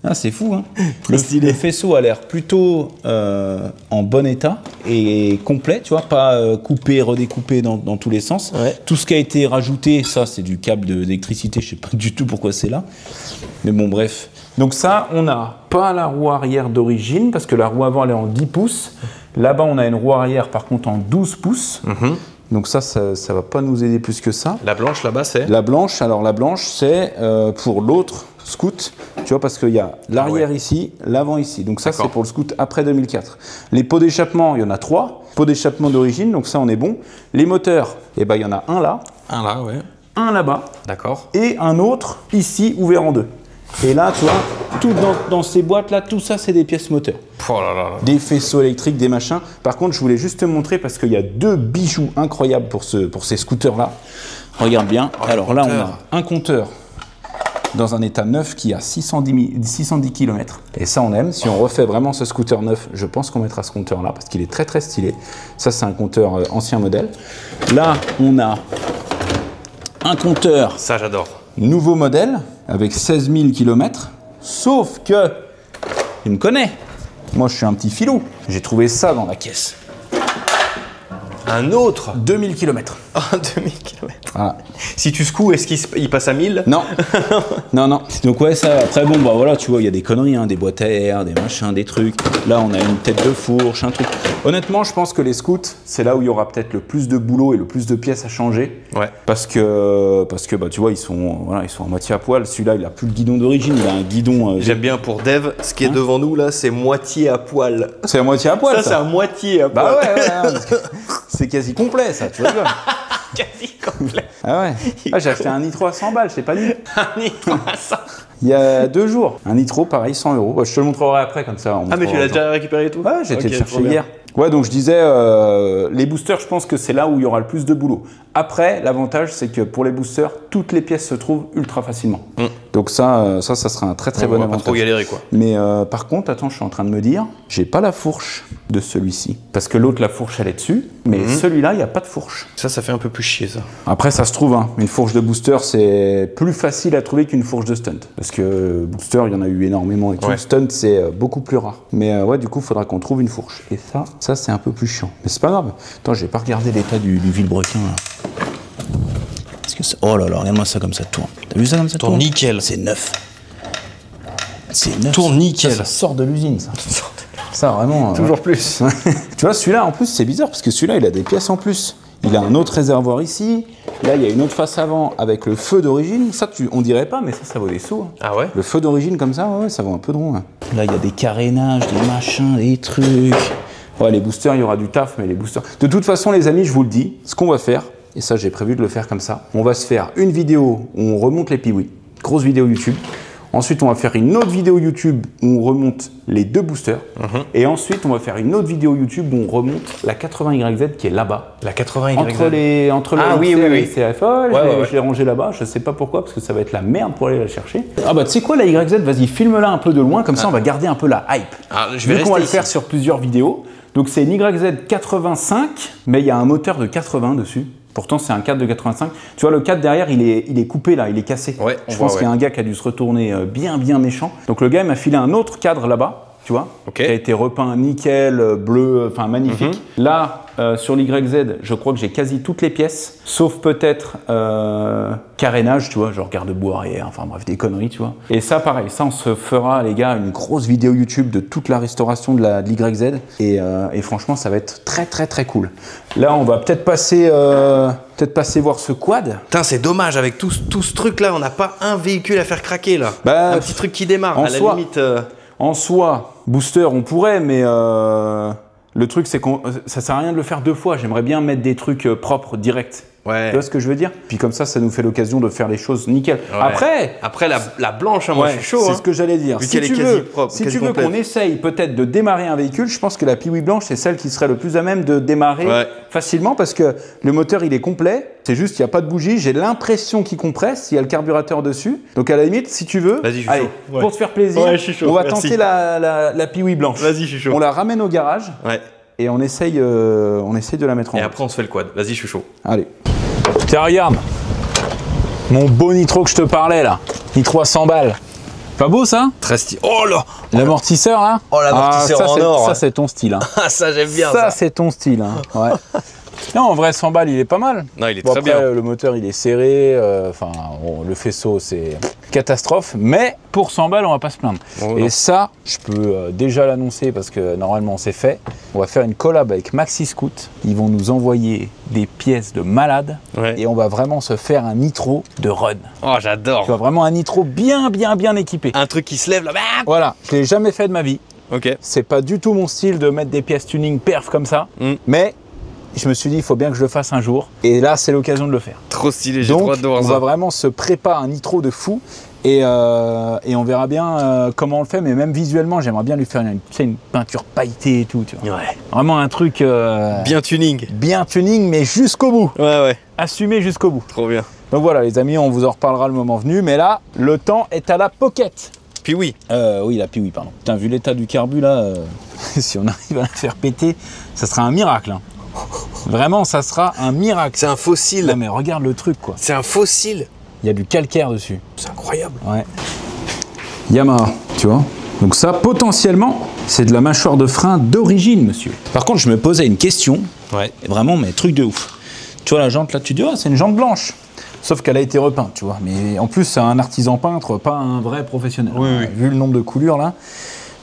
Ah, c'est fou, hein. Le faisceau a l'air plutôt en bon état et complet, tu vois, pas coupé, redécoupé dans tous les sens. Ouais. Tout ce qui a été rajouté, ça, c'est du câble d'électricité, je sais pas du tout pourquoi c'est là. Mais bon, bref. Donc ça, on n'a pas la roue arrière d'origine, parce que la roue avant, elle est en 10 pouces. Là-bas, on a une roue arrière, par contre, en 12 pouces. Donc ça va pas nous aider plus que ça. La blanche, là-bas, c'est? La blanche, alors la blanche, c'est pour l'autre Scoot, tu vois, parce qu'il y a l'arrière ici, l'avant ici. Donc ça, c'est pour le Scoot après 2004. Les pots d'échappement, il y en a 3. Pot d'échappement d'origine, donc ça on est bon. Les moteurs, eh ben, il y en a un là, Un là, ouais. un là-bas, D'accord. et un autre ici ouvert en deux. Et là, tu vois, tout dans ces boîtes-là, tout ça, c'est des pièces moteurs. Oh là là là. Des faisceaux électriques, des machins. Par contre, je voulais juste te montrer parce qu'il y a deux bijoux incroyables pour ces scooters-là. Regarde bien. Alors là, on a un compteur dans un état neuf qui a 610 km. Et ça, on aime. Si on refait vraiment ce scooter neuf, je pense qu'on mettra ce compteur-là parce qu'il est très très stylé. Ça, c'est un compteur ancien modèle. Là, on a un compteur Ça, j'adore. nouveau modèle avec 16 000 km. Sauf que, il me connaît. Moi, je suis un petit filou. J'ai trouvé ça dans la caisse. Un autre 2000 km. Oh, 2000 km. Voilà. Si tu secoues, est-ce qu'il passe à 1000? Non. Non, non. Donc ouais, ça, après, bon, bah voilà, tu vois, il y a des conneries, hein, des boîtes à air, des machins, des trucs. Là, on a une tête de fourche, un truc. Honnêtement, je pense que les scouts, c'est là où il y aura peut-être le plus de boulot et le plus de pièces à changer. Ouais. Parce que bah, tu vois, ils sont à moitié à poil. Celui-là, il a plus le guidon d'origine, il a un guidon... J'aime bien pour Dev, ce qui est devant nous là, c'est moitié à poil. C'est à moitié à poil, Ça, c'est à moitié à poil. Bah ouais, parce que c'est quasi complet, ça, tu vois. Quasi complet. Ah ouais. Ah, j'ai acheté un nitro à 100 balles, je t'ai pas dit. Un nitro à ça. Il y a 2 jours. Un nitro, pareil, 100 €. Je te le montrerai après, comme ça. Ah, mais tu l'as déjà récupéré et tout? Ouais, j'ai été Ok, le chercher trop bien. hier. Ouais, donc je disais, les boosters, je pense que c'est là où il y aura le plus de boulot. Après, l'avantage, c'est que pour les boosters, toutes les pièces se trouvent ultra facilement. Donc ça sera un très très bon On va pas avantage. trop galérer quoi. Mais par contre, attends, je suis en train de me dire, j'ai pas la fourche de celui-ci. Parce que l'autre, la fourche, elle est dessus. Mais celui-là, il n'y a pas de fourche. Ça fait un peu plus chier ça. Après, ça se trouve, hein, une fourche de booster, c'est plus facile à trouver qu'une fourche de stunt. Parce que booster, il y en a eu énormément et tout. Ouais. Stunt, c'est beaucoup plus rare. Mais ouais, du coup, il faudra qu'on trouve une fourche. Et ça c'est un peu plus chiant. Mais c'est pas grave. Attends, j'ai pas regardé l'état du vilebrequin là. Parce que oh là là, regarde-moi ça comme ça tourne. T'as vu ça comme ça Tourne nickel. C'est neuf. C'est neuf. Tourne nickel. Ça sort de l'usine, ça. Ça, vraiment. Toujours plus. Tu vois, celui-là, en plus, c'est bizarre parce que celui-là, il a des pièces en plus. Il a un autre réservoir ici. Là, il y a une autre face avant avec le feu d'origine. Ça, on dirait pas, mais ça vaut des sous. Hein. Ah ouais? Le feu d'origine comme ça, ouais, ça vaut un peu de rond. Hein. Là, il y a des carénages, des machins, des trucs. Ouais, les boosters, il y aura du taf, mais les boosters... De toute façon, les amis, je vous le dis, ce qu'on va faire, et ça, j'ai prévu de le faire comme ça, on va se faire une vidéo où on remonte les Piwi, grosse vidéo YouTube. Ensuite, on va faire une autre vidéo YouTube où on remonte les 2 boosters. Et ensuite, on va faire une autre vidéo YouTube où on remonte la 80YZ qui est là-bas. La 80Y. Entre le Ah oui, MC oui, et oui. le CFA, je l'ai rangée là-bas. Je sais pas pourquoi, parce que ça va être la merde pour aller la chercher. Ah bah tu sais quoi, la YZ, vas-y, filme-la un peu de loin, comme ça on va garder un peu la hype. Ah, je vais Vu qu'on va le rester faire ici. sur plusieurs vidéos. Donc c'est une YZ 85, mais il y a un moteur de 80 dessus. Pourtant, c'est un cadre de 85. Tu vois, le cadre derrière, il est coupé là, il est cassé. Ouais, je pense qu'il y a un gars qui a dû se retourner bien méchant. Donc le gars, il m'a filé un autre cadre là-bas, tu vois, Ok. qui a été repeint nickel, bleu, enfin magnifique. Là, sur l'YZ, je crois que j'ai quasi toutes les pièces, sauf peut-être carénage, tu vois, genre garde-boue arrière, enfin bref, des conneries, tu vois. Et ça, pareil, ça, on se fera, les gars, une grosse vidéo YouTube de toute la restauration de l'YZ. Et franchement, ça va être très, très, très cool. Là, on va peut-être passer voir ce quad. Putain, c'est dommage, avec tout ce truc là, on n'a pas un véhicule à faire craquer là. Bah, un petit truc qui démarre, en à la soi. limite. En soi, booster, on pourrait, mais le truc, c'est que ça sert à rien de le faire 2 fois. J'aimerais bien mettre des trucs propres, directs. Ouais. Tu vois ce que je veux dire? Puis comme ça nous fait l'occasion de faire les choses nickel. Ouais. Après la blanche, hein, moi je suis chaud. c'est hein. ce que j'allais dire. Vu Si qu'elle est tu quasi veux, propre, si quasi tu veux complète. qu'on essaye peut-être de démarrer un véhicule, je pense que la Piwi blanche, c'est celle qui serait le plus à même de démarrer facilement parce que le moteur, il est complet. C'est juste, il n'y a pas de bougie. J'ai l'impression qu'il compresse. Il y a le carburateur dessus. Donc à la limite, si tu veux, Vas-y, je suis allez, chaud. pour te faire plaisir, Ouais, je suis chaud, on va merci. tenter la Piwi blanche. Vas-y, je suis chaud. On la ramène au garage Ouais. et on essaye de la mettre en Et route. après on se fait le quad. Vas-y, je suis chaud. Allez. Tiens, regarde. Mon beau nitro que je te parlais là. Nitro à 100 balles. Pas beau ça? Très stylé. Oh là. L'amortisseur là? Oh, l'amortisseur ça, en c'est- or. Ça c'est ton style. Hein. Ah, ça j'aime bien Ça ça. c'est ton style. Hein. Ouais. Non, en vrai 100 balles il est pas mal. Non, il est Bon, très après, bien. le moteur il est serré. Enfin, bon, le faisceau c'est catastrophe. Mais pour 100 balles on va pas se plaindre. Oh, Et non. ça, je peux déjà l'annoncer parce que normalement c'est fait. On va faire une collab avec Maxi Scoot. Ils vont nous envoyer des pièces de malade. Ouais. Et on va vraiment se faire un nitro de run. Oh, Tu j'adore. vois, vraiment un nitro bien équipé. Un truc qui se lève là. Bah Voilà, je l'ai jamais fait de ma vie. Ok. C'est pas du tout mon style de mettre des pièces tuning perf comme ça. Mais je me suis dit, il faut bien que je le fasse un jour. Et là, c'est l'occasion de le faire. Trop stylé, j'ai trop Donc, hâte de voir on ça. va vraiment se préparer un nitro de fou. Et on verra bien comment on le fait. Mais même visuellement, j'aimerais bien lui faire une peinture pailletée et tout. Tu vois. Ouais. Vraiment un truc Bien tuning. bien tuning, mais jusqu'au bout. Ouais. Assumé jusqu'au bout. Trop bien. Donc voilà, les amis, on vous en reparlera le moment venu. Mais là, le temps est à la pocket. Puis oui. Oui, la Piwi, pardon. Putain, vu l'état du carbu là, si on arrive à la faire péter, ça sera un miracle. Hein. Vraiment, ça sera un miracle. C'est un fossile. Non mais regarde le truc quoi. C'est un fossile. Il y a du calcaire dessus. C'est incroyable. Ouais. Yamaha, tu vois. Donc ça, potentiellement, c'est de la mâchoire de frein d'origine, monsieur. Par contre, je me posais une question. Ouais. Vraiment, mais truc de ouf. Tu vois la jante là, tu dis, oh, c'est une jante blanche. Sauf qu'elle a été repeinte, tu vois. Mais en plus, c'est un artisan peintre, pas un vrai professionnel. Oui. Vu le nombre de couleurs là.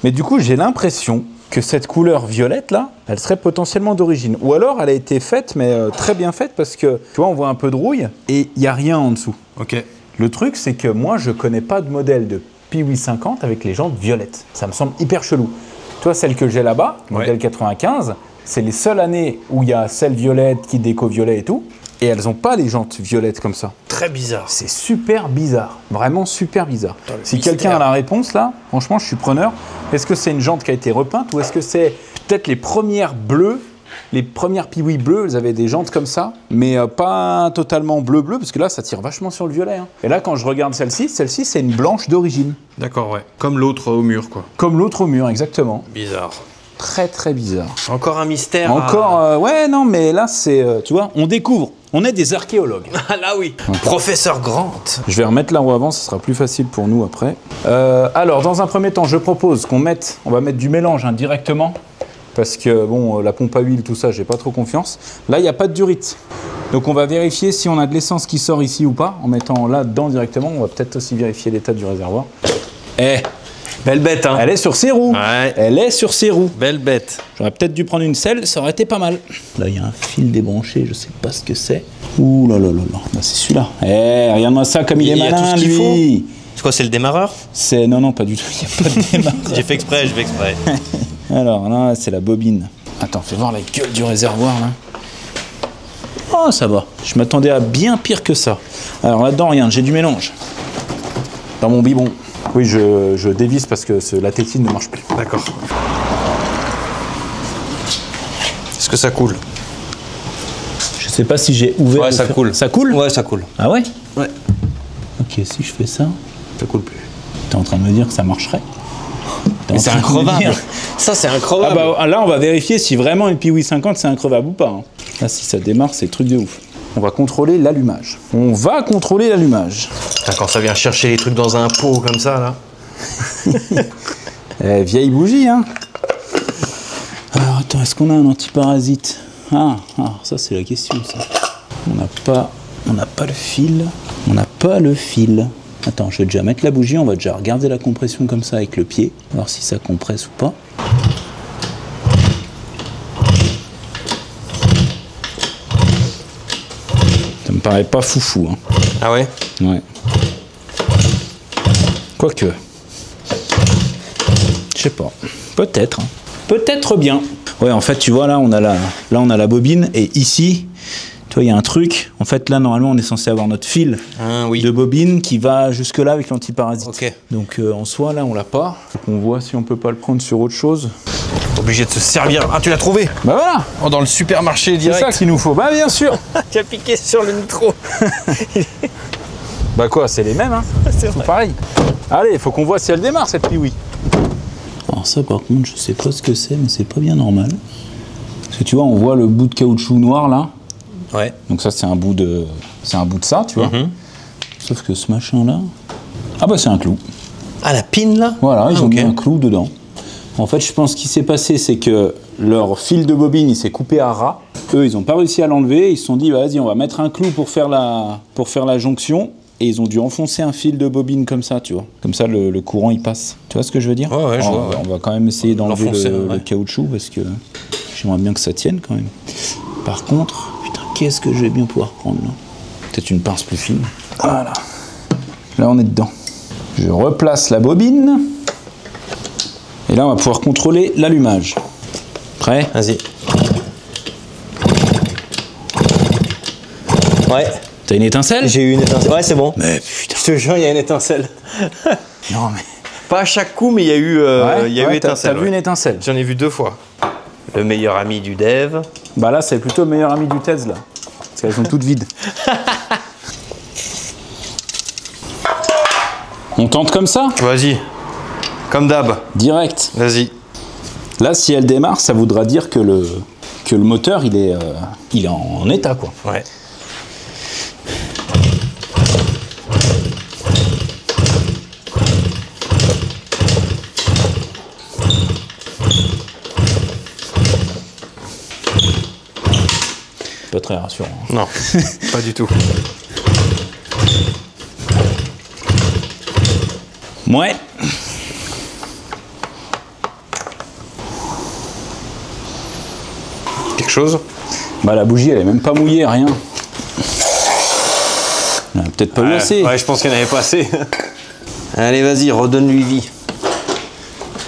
Mais du coup, j'ai l'impression que cette couleur violette là, elle serait potentiellement d'origine. Ou alors, elle a été faite, mais très bien faite, parce que, tu vois, on voit un peu de rouille et il n'y a rien en dessous. Ok. Le truc, c'est que moi, je connais pas de modèle de Piwi 50 avec les jantes violettes. Ça me semble hyper chelou. Toi, celle que j'ai là-bas, modèle 95, c'est les seules années où il y a celle violette, qui déco violet et tout. Et elles n'ont pas les jantes violettes comme ça. Très bizarre. C'est super bizarre. Vraiment super bizarre. Putain, Si mystère. quelqu'un a la réponse là, franchement, je suis preneur. Est-ce que c'est une jante qui a été repeinte ou est-ce que c'est peut-être les premières bleues, les premières Piwi bleues, elles avaient des jantes comme ça, mais pas totalement bleu-bleu, parce que là, ça tire vachement sur le violet. Hein. Et là, quand je regarde celle-ci, c'est une blanche d'origine. D'accord, ouais. Comme l'autre au mur, quoi. Comme l'autre au mur, exactement. Bizarre. Très, très bizarre. Encore un mystère. Encore, ouais, non, mais là, c'est, tu vois, on découvre. On est des archéologues. Ah là oui. Professeur Grant. Je vais remettre la roue avant, ce sera plus facile pour nous après. Alors, dans un premier temps, je propose qu'on mette, on va mettre du mélange hein, directement, parce que bon, la pompe à huile, tout ça, j'ai pas trop confiance. Là, il n'y a pas de durite. Donc, on va vérifier si on a de l'essence qui sort ici ou pas, en mettant là-dedans directement. On va peut-être aussi vérifier l'état du réservoir. Belle bête, hein. Elle est sur ses roues. Ouais. Elle est sur ses roues. Belle bête. J'aurais peut-être dû prendre une selle, ça aurait été pas mal. Là, il y a un fil débranché, je sais pas ce que c'est. Ouh là là là là, bah, c'est celui-là. Regarde-moi ça comme il est y a malin, tout ce qu'il lui. C'est quoi, c'est le démarreur? C'est non, pas du tout. Il n'y a pas de démarreur. J'ai fait exprès, je fais exprès. Alors là, c'est la bobine. Attends, fais voir la gueule du réservoir là. Oh, ça va. Je m'attendais à bien pire que ça. Alors là-dedans, regarde, j'ai du mélange. Dans mon biberon. Oui, je dévisse parce que la tétine ne marche plus. D'accord. Est-ce que ça coule? Je sais pas si j'ai ouvert. Ouais, ça coule. Ça coule? Ouais, ça coule. Ah ouais? Ouais. Ok, si je fais ça, Ça coule plus. t'es en train de me dire que ça marcherait? Mais c'est increvable. Ça, c'est Ah increvable. bah là, on va vérifier si vraiment une Piwi 50 c'est increvable ou pas. Hein. Là, si ça démarre, c'est le truc de ouf. On va contrôler l'allumage. On va contrôler l'allumage. Putain, quand ça vient chercher les trucs dans un pot comme ça, là. Vieille bougie, hein. Alors, attends, est-ce qu'on a un antiparasite? Ah, ça, c'est la question, ça. On n'a pas le fil. On n'a pas le fil. Attends, je vais déjà mettre la bougie, on va déjà regarder la compression comme ça avec le pied, voir si ça compresse ou pas. Ça me paraît pas foufou, hein. Ah ouais? Ouais. Quoique. Je sais pas. Peut-être. Hein. Peut-être bien. Ouais, en fait, tu vois, là, on a la bobine, et ici, tu vois, il y a un truc. En fait, là, normalement, on est censé avoir notre fil de bobine qui va jusque-là avec l'antiparasite. Ok. Donc, en soi, là, on l'a pas. On voit si on peut pas le prendre sur autre chose. Obligé de se servir. Ah, tu l'as trouvé? Bah voilà. Oh, dans le supermarché C'est direct. ça qu'il nous faut. Bah, bien sûr. Tu as piqué sur le nitro. Bah quoi, c'est les mêmes, hein. C'est Tout vrai. pareil. Allez, il faut qu'on voit si elle démarre, cette Piwi. Alors ça, par contre, je sais pas ce que c'est, mais c'est pas bien normal. Parce que tu vois, on voit le bout de caoutchouc noir, là. Ouais. Donc ça, c'est un bout de ça, tu vois. Sauf que ce machin-là... Ah bah, c'est un clou. Ah, la pin, là? Voilà, ils ont ok. mis un clou dedans. En fait, je pense qu'il s'est passé, c'est que leur fil de bobine, il s'est coupé à ras. Eux, ils n'ont pas réussi à l'enlever. Ils se sont dit, vas-y, on va mettre un clou pour faire la jonction. Et ils ont dû enfoncer un fil de bobine comme ça, tu vois. Comme ça, le courant, il passe. Tu vois ce que je veux dire? Ouais, je vois, ouais. On va quand même essayer d'enlever L'enfoncer, le ouais. caoutchouc parce que j'aimerais bien que ça tienne quand même. Par contre, putain, qu'est-ce que je vais bien pouvoir prendre là? Peut-être une pince plus fine. Voilà. Là, on est dedans. Je replace la bobine. Et là, on va pouvoir contrôler l'allumage. Prêt? Vas-y. Ouais. T'as une étincelle? J'ai eu une étincelle. Ouais, c'est bon. Mais putain. Je te jure, il y a une étincelle. Non, mais. Pas à chaque coup, mais il y a eu, étincelle. T'as vu une étincelle? J'en ai vu 2 fois. Le meilleur ami du dev. Bah là, c'est plutôt le meilleur ami du Tez, là. Parce qu'elles sont toutes vides. On tente comme ça? Vas-y. Comme d'hab. Direct. Vas-y. Là, si elle démarre, ça voudra dire que le moteur, il est en état, quoi. Ouais. Pas très rassurant. Non, pas du tout. Ouais. Quelque chose? Bah la bougie, elle est même pas mouillée, rien. Elle a peut-être pas eu assez. Ouais, je pense qu'il n'y en avait pas assez. Allez, vas-y, redonne-lui vie.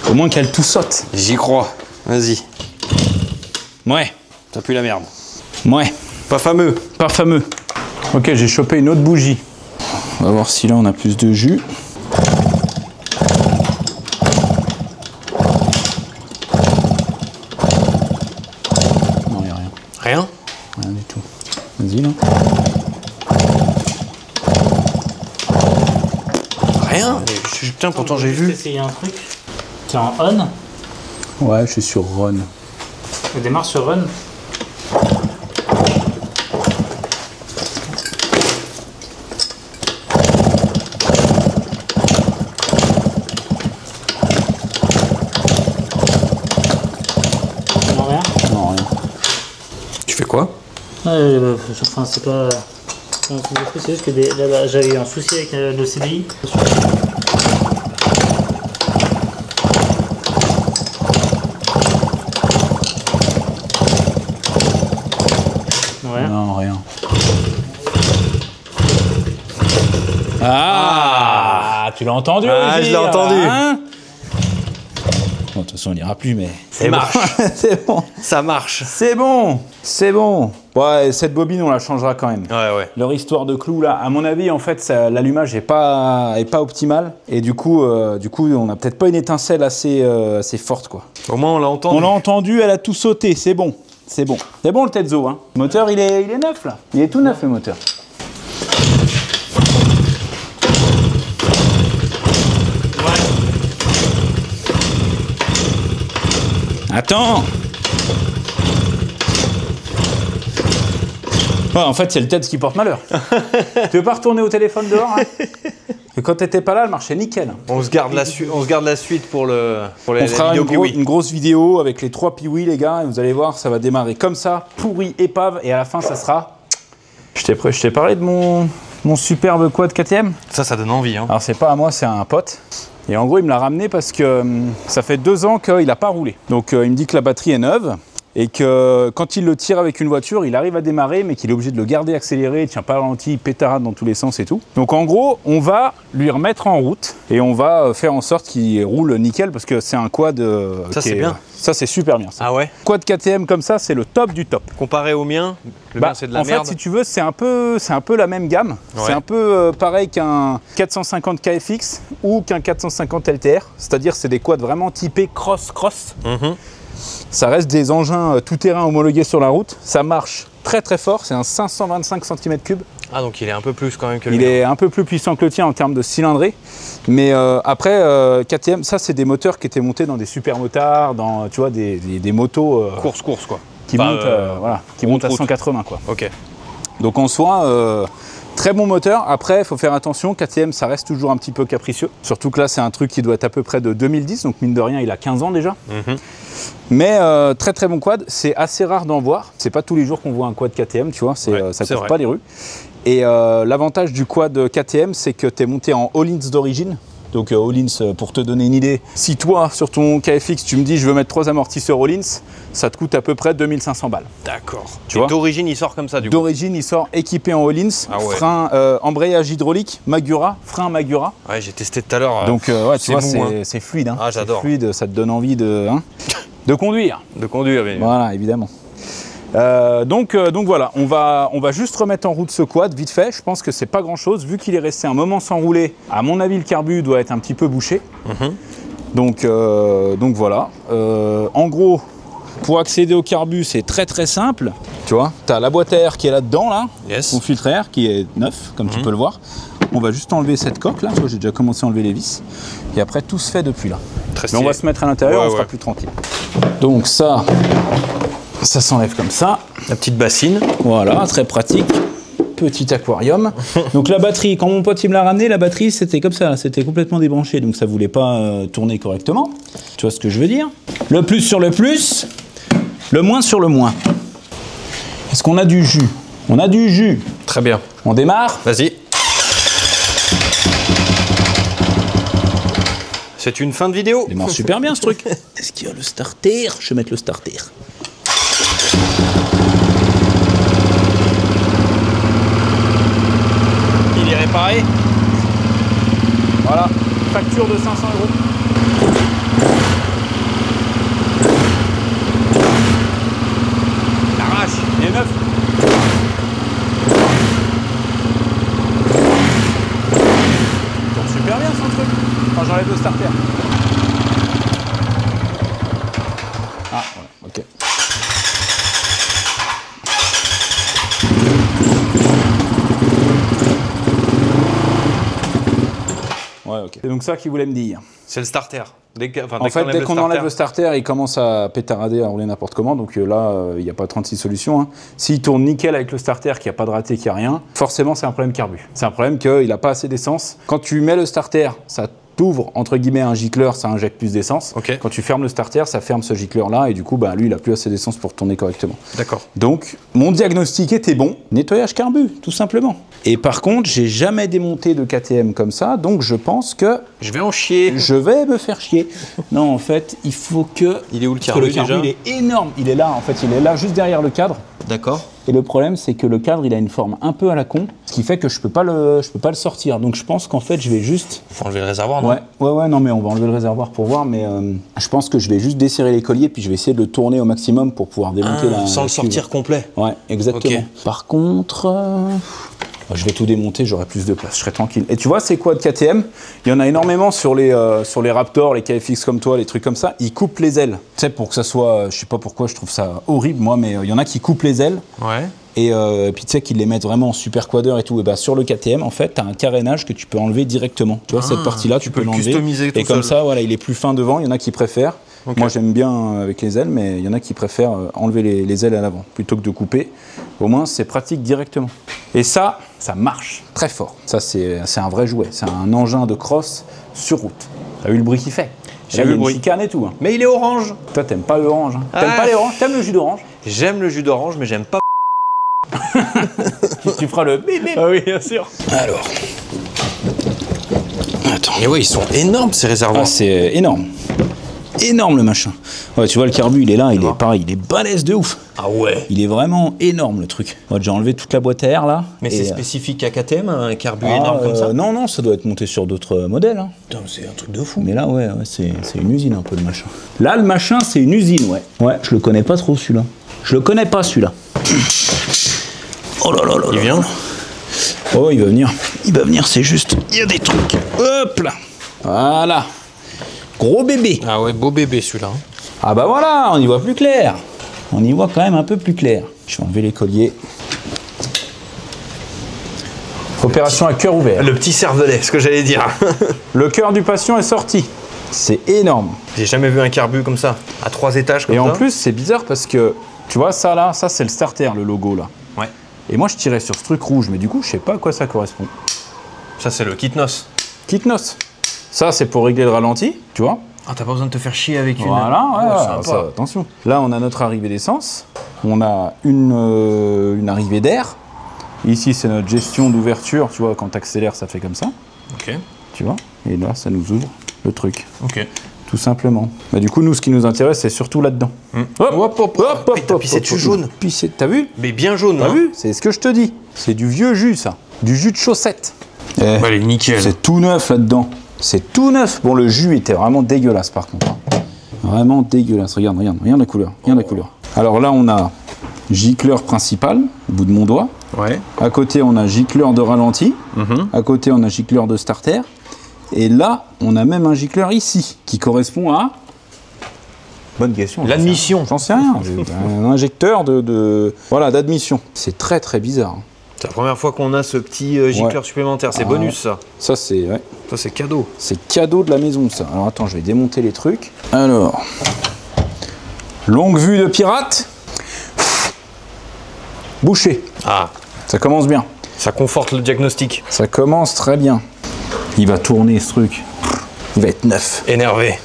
Au moins qu'elle tout saute. J'y crois. Vas-y. Ouais. Ça pue la merde. Ouais. Pas fameux. Pas fameux. Ok, j'ai chopé une autre bougie. On va voir si là on a plus de jus. Non, il n'y a rien. Rien? Rien du tout. Vas-y là. Rien? Putain, pourtant j'ai vu. Essayer un truc. T'es en on. Ouais, je suis sur Run. On démarre sur run. Non, rien. Non, rien. Tu fais quoi? Enfin, c'est pas. C'est juste que là, j'avais eu un souci avec le CDI. Non, rien. Ah, tu l'as entendu? Ah, je l'ai entendu. Hein? Bon, de toute façon, on n'ira plus, mais... Ça marche. C'est bon. Ça marche. C'est bon. C'est bon. Ouais, cette bobine, on la changera quand même. Ouais. Leur histoire de clous, là, à mon avis, en fait, l'allumage n'est pas optimal. Et du coup, on n'a peut-être pas une étincelle assez forte, quoi. Au moins, on l'a entendu. On l'a entendu, elle a tout sauté, c'est bon. C'est bon. C'est bon le Tetzo, hein. Le moteur, il est neuf, là. Il est tout neuf, le moteur. Attends. Ouais, en fait, c'est le Tetz qui porte malheur. Tu veux pas retourner au téléphone dehors, hein? Et quand t'étais pas là, elle marchait nickel. On se garde la suite pour la On fera vidéo une grosse vidéo avec les 3 Piwi, les gars, et vous allez voir, ça va démarrer comme ça, pourri, épave, et à la fin, ça sera... Je t'ai parlé de mon superbe quad KTM. Ça donne envie, hein. Alors, c'est pas à moi, c'est à un pote. Et en gros, il me l'a ramené parce que ça fait 2 ans qu'il n'a pas roulé. Donc, il me dit que la batterie est neuve. Et que quand il le tire avec une voiture, il arrive à démarrer, mais qu'il est obligé de le garder accéléré, il tient pas ralenti, il pétarade dans tous les sens et tout. Donc en gros, on va lui remettre en route et on va faire en sorte qu'il roule nickel parce que c'est un quad. Ça c'est bien. Ça c'est super bien. Ça. Ah ouais. Quad KTM comme ça, c'est le top du top. Comparé au mien, le mien c'est de la merde. En fait, si tu veux, c'est un peu la même gamme. Ouais. C'est un peu pareil qu'un 450 KFX ou qu'un 450 LTR. C'est-à-dire, c'est des quads vraiment typés cross-cross. Ça reste des engins tout-terrain homologués sur la route. Ça marche très très fort. C'est un 525 cm3. Ah, donc il est un peu plus quand même que le mien. Il est un peu plus puissant que le tien en termes de cylindrée. Mais après, KTM, ça c'est des moteurs qui étaient montés dans des super motards, dans tu vois, des motos... course quoi. Qui montent, voilà, qui montent à 180 quoi. Ok. Donc en soi... très bon moteur. Après, il faut faire attention. KTM, ça reste toujours un petit peu capricieux. Surtout que là, c'est un truc qui doit être à peu près de 2010. Donc, mine de rien, il a 15 ans déjà. Mais très, très bon quad. C'est assez rare d'en voir. C'est pas tous les jours qu'on voit un quad KTM, tu vois. Ça court pas les rues. Et l'avantage du quad KTM, c'est que tu es monté en all-ins d'origine. Donc Öhlins, pour te donner une idée, si toi sur ton KFX tu me dis je veux mettre 3 amortisseurs Öhlins, ça te coûte à peu près 2500 balles. D'accord. Tu vois, d'origine il sort comme ça du coup. D'origine il sort équipé en Öhlins, Ah ouais. frein embrayage hydraulique, Magura, frein Magura. Ouais, j'ai testé tout à l'heure. Donc ouais, tu vois, mou, hein. c'est fluide. Hein. Ah, j'adore. C'est fluide, ça te donne envie de conduire. De conduire, mais... Voilà, évidemment. Donc voilà, on va juste remettre en route ce quad vite fait. Je pense que c'est pas grand chose vu qu'il est resté un moment sans rouler. À mon avis, le carbu doit être un petit peu bouché. Donc voilà. En gros, pour accéder au carbu, c'est très simple. Tu vois, tu as la boîte à air qui est là-dedans, là, Yes. ton filtre à air qui est neuf, comme tu peux le voir. On va juste enlever cette coque là. Tu vois, j'ai déjà commencé à enlever les vis. Et après, tout se fait depuis là. Très Mais on stylé. va se mettre à l'intérieur, Ouais, on sera ouais. plus tranquille. Donc ça s'enlève comme ça. La petite bassine. Voilà, très pratique. Petit aquarium. Donc la batterie, quand mon pote il me l'a ramené, la batterie c'était comme ça, c'était complètement débranché, donc ça voulait pas tourner correctement. Tu vois ce que je veux dire? Le plus sur le plus, le moins sur le moins. Est-ce qu'on a du jus? On a du jus. Très bien. On démarre? Vas-y. C'est une fin de vidéo. On démarre super bien ce truc. Est-ce qu'il y a le starter? Je vais mettre le starter. Il est réparé. Voilà, facture de 500 €. L'arrache, il est neuf. Il tourne super bien son truc, quand j'enlève le starter. Ah, voilà, ok. Ouais, ok. C'est donc ça qu'il voulait me dire. C'est le starter. En fait, dès qu'on enlève le starter, il commence à pétarader, à rouler n'importe comment. Donc là, il n'y a pas 36 solutions. Hein. S'il tourne nickel avec le starter, qu'il n'y a pas de raté, qu'il n'y a rien, forcément, c'est un problème carbu. C'est un problème qu'il n'a pas assez d'essence. Quand tu mets le starter, ça t'ouvre, entre guillemets, un gicleur, ça injecte plus d'essence. Ok. Quand tu fermes le starter, ça ferme ce gicleur-là. Et du coup, lui, il n'a plus assez d'essence pour tourner correctement. D'accord. Donc, mon diagnostic était bon. Nettoyage carbu, tout simplement. Et par contre, j'ai jamais démonté de KTM comme ça. Donc, je pense que Je vais en chier. je vais me faire chier. Non, en fait, il faut que... Il est où le Parce que carbu déjà? il est énorme. Il est là, en fait. Il est là, juste derrière le cadre. D'accord. Et le problème, c'est que le cadre, il a une forme un peu à la con. Ce qui fait que je peux pas le sortir. Donc, je pense qu'en fait, je vais juste... Faut enlever le réservoir, non? Ouais, non, mais on va enlever le réservoir pour voir. Mais je pense que je vais juste desserrer les colliers. Puis, je vais essayer de le tourner au maximum pour pouvoir démonter la... Sans le la sortir cuve. complet. Ouais, exactement. Ok. Par contre... je vais tout démonter, j'aurai plus de place, je serai tranquille. Et tu vois, c'est quoi de KTM? Il y en a énormément sur les Raptor, les KFX comme toi, les trucs comme ça. Ils coupent les ailes. Tu sais, pour que ça soit... Je sais pas pourquoi je trouve ça horrible, moi, mais il y en a qui coupent les ailes. Ouais. Et puis tu sais qu'ils les mettent vraiment en super quadeur et tout. Et bah sur le KTM, en fait, tu as un carénage que tu peux enlever directement. Tu vois, cette partie-là, tu peux le l'enlever. customiser tout Et comme seul. ça, voilà, il est plus fin devant. Il y en a qui préfèrent. Ok. Moi, j'aime bien avec les ailes, mais il y en a qui préfèrent enlever les ailes à l'avant plutôt que de couper. Au moins, c'est pratique directement. Et ça marche très fort. Ça, c'est un vrai jouet. C'est un engin de cross sur route. T'as vu le bruit qu'il fait? J'ai Là, vu il y a le une bruit. chicane et tout. Hein. Mais il est orange. Toi, t'aimes pas l'orange. Hein. T'aimes Ah. pas les oranges? T'aimes le jus d'orange? J'aime le jus d'orange, mais j'aime pas. Tu feras le bip bip. Ah oui, bien sûr. Alors. Attends. Mais ouais, ils sont énormes ces réservoirs. Ah, c'est énorme. Énorme le machin. Ouais, tu vois, le carbu, il est là, il est pareil, il est balèze de ouf. Ah ouais. Il est vraiment énorme le truc. Moi, j'ai enlevé toute la boîte à air là. Mais et, c'est spécifique à KTM, un carbu ah, énorme comme ça? Non, ça doit être monté sur d'autres modèles. Hein. Putain, c'est un truc de fou. Mais là, ouais, c'est une usine un peu le machin. Là, le machin, c'est une usine, ouais. Ouais, je le connais pas trop celui-là. Je le connais pas celui-là. Oh là là là. Il vient? Oh, il va venir. Il va venir, c'est juste. Il y a des trucs. Hop là. Voilà. Gros bébé. Ah ouais, beau bébé celui-là. Ah bah voilà, on y voit plus clair. On y voit quand même un peu plus clair. Je vais enlever les colliers. Opération à cœur ouvert. Le petit cervelet, ce que j'allais dire. Le cœur du patient est sorti. C'est énorme. J'ai jamais vu un carbu comme ça, à 3 étages comme Et ça. en plus, c'est bizarre parce que, tu vois, ça là, ça c'est le starter, le logo là. Ouais. Et moi, je tirais sur ce truc rouge, mais du coup, je sais pas à quoi ça correspond. Ça, c'est le Kitnos. Kitnos. Ça, c'est pour régler le ralenti, tu vois. Ah, t'as pas besoin de te faire chier avec une... Voilà, ouais, Ouais, ouais, sympa. ça, attention. Là, on a notre arrivée d'essence. On a une arrivée d'air. Ici, c'est notre gestion d'ouverture. Tu vois, quand tu accélères, ça fait comme ça. Ok. Tu vois. Et là, ça nous ouvre le truc. Ok. Tout simplement. Bah, du coup, nous, ce qui nous intéresse, c'est surtout là-dedans. T'as pissé dessus jaune. T'as vu? Mais bien jaune, T'as hein. vu? C'est ce que je te dis. C'est du vieux jus, ça. Du jus de chaussette. Bah, elle est nickel. C'est tout neuf là-dedans. C'est tout neuf. Bon, le jus était vraiment dégueulasse, par contre. Vraiment dégueulasse. Regarde la couleur. Regarde la couleur. Alors là, on a gicleur principal, au bout de mon doigt. Ouais. À côté, on a gicleur de ralenti. À côté, on a gicleur de starter. Et là, on a même un gicleur ici, qui correspond à... Bonne question. L'admission. J'en sais rien. Un injecteur voilà, d'admission. C'est très très bizarre. C'est la première fois qu'on a ce petit gicleur supplémentaire. C'est bonus, ça. Ça, c'est... Ouais. Ça, c'est cadeau. C'est cadeau de la maison, ça. Alors, attends, je vais démonter les trucs. Alors... Longue vue de pirate. Bouché. Ah. Ça commence bien. Ça conforte le diagnostic. Ça commence très bien. Il va tourner, ce truc. Il va être neuf. Énervé.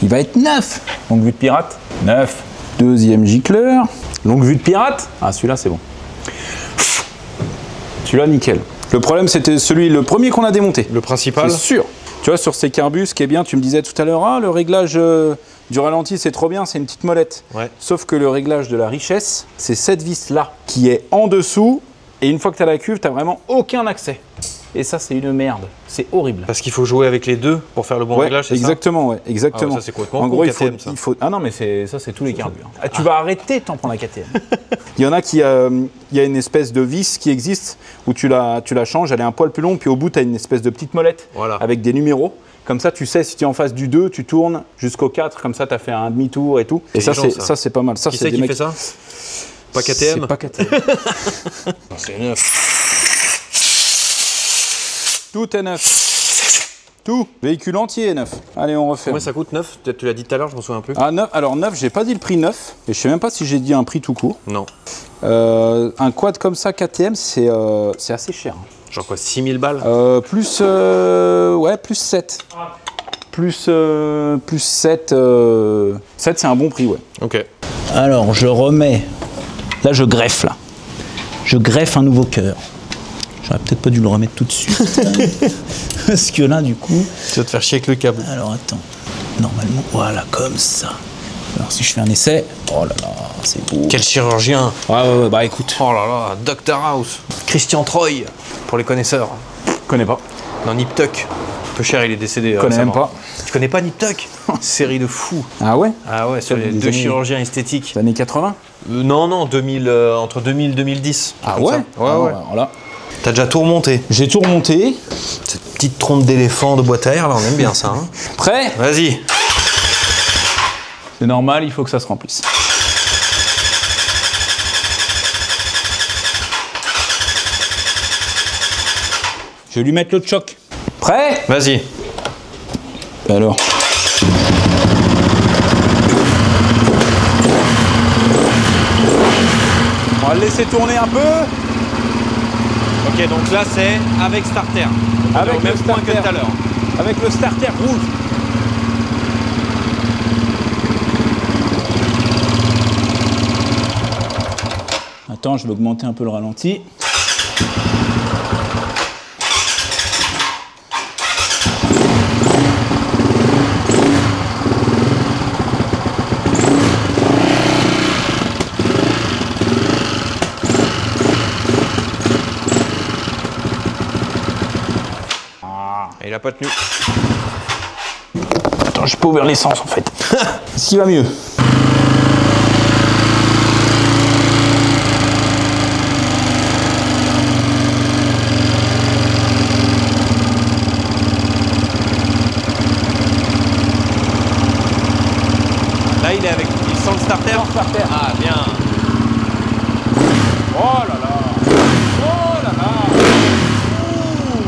Il va être neuf. Longue vue de pirate. Neuf. Deuxième gicleur. Longue vue de pirate. Ah, celui-là, c'est bon. Celui-là, nickel. Le problème, c'était le premier qu'on a démonté. Le principal. C'est sûr. Tu vois, sur ces carbus, ce qui est bien, tu me disais tout à l'heure, ah, le réglage du ralenti, c'est trop bien, c'est une petite molette. Ouais. Sauf que le réglage de la richesse, c'est cette vis-là, qui est en dessous, et une fois que tu as la cuve, tu n'as vraiment aucun accès. Et ça, c'est une merde. C'est horrible. Parce qu'il faut jouer avec les deux pour faire le bon réglage, c'est exactement, ouais, exactement. Ah ouais, ça, c'est complètement en con, gros, KTM, il faut... Ah non, mais ça, c'est tous les carbus. Hein. Ah, tu vas arrêter de t'en prendre la KTM. Il y en a qui... il y a une espèce de vis qui existe, où tu la changes, elle est un poil plus longue, puis au bout, tu as une espèce de petite molette avec des numéros. Comme ça, tu sais, si tu es en face du 2, tu tournes jusqu'au 4, comme ça, tu as fait un demi-tour et tout. Et ça, c'est pas mal. Ça, qui c'est qui fait ça? Pas KTM? C'est pas KTM. C'est neuf. Tout est neuf. Tout. Véhicule entier est neuf. Allez, on refait. Combien ça coûte neuf? Peut-être tu l'as dit tout à l'heure, je m'en souviens plus. Ah, neuf. Alors, neuf, j'ai pas dit le prix neuf. Et je sais même pas si j'ai dit un prix tout court. Non. Un quad comme ça, KTM, c'est assez cher. Genre quoi, 6000 balles? Plus 7. Plus 7. 7, c'est un bon prix, ouais. Ok. Alors, je remets. Là, je greffe, là. Je greffe un nouveau cœur. J'aurais peut-être pas dû le remettre tout de suite. Parce que là, du coup... Tu vas te faire chier avec le câble. Alors, attends. Normalement, voilà, comme ça. Alors, si je fais un essai... Oh là là, c'est beau. Quel chirurgien! Ouais, bah écoute. Oh là là, Dr House. Christian Troy, pour les connaisseurs. Connais pas. Non, Nip Tuck. Peu cher, il est décédé. Connais même pas. Tu connais pas Nip Tuck? Série de fous. Ah ouais? Ah ouais, sur les deux chirurgiens esthétiques. Les années 80? Non, 2000, entre 2000 et 2010. Ah ouais? Ouais. Alors là, t'as déjà tout remonté. j'ai tout remonté. Cette petite trompe d'éléphant de boîte à air, là, on aime bien ça. Hein. Prêt? Vas-y. C'est normal, il faut que ça se remplisse. Je vais lui mettre l'autre choc. Prêt? Vas-y. Alors. On va le laisser tourner un peu. Ok, donc là, c'est avec starter. Avec au le même point starter. que tout à l'heure. Avec le starter rouge. Attends, je vais augmenter un peu le ralenti. Et il a pas tenu. Attends, j'ai pas ouvert l'essence en fait. Ce qui va mieux. Là, il est avec. Il sent le starter. Ah, bien. Oh là là. Oh là là. Ouh.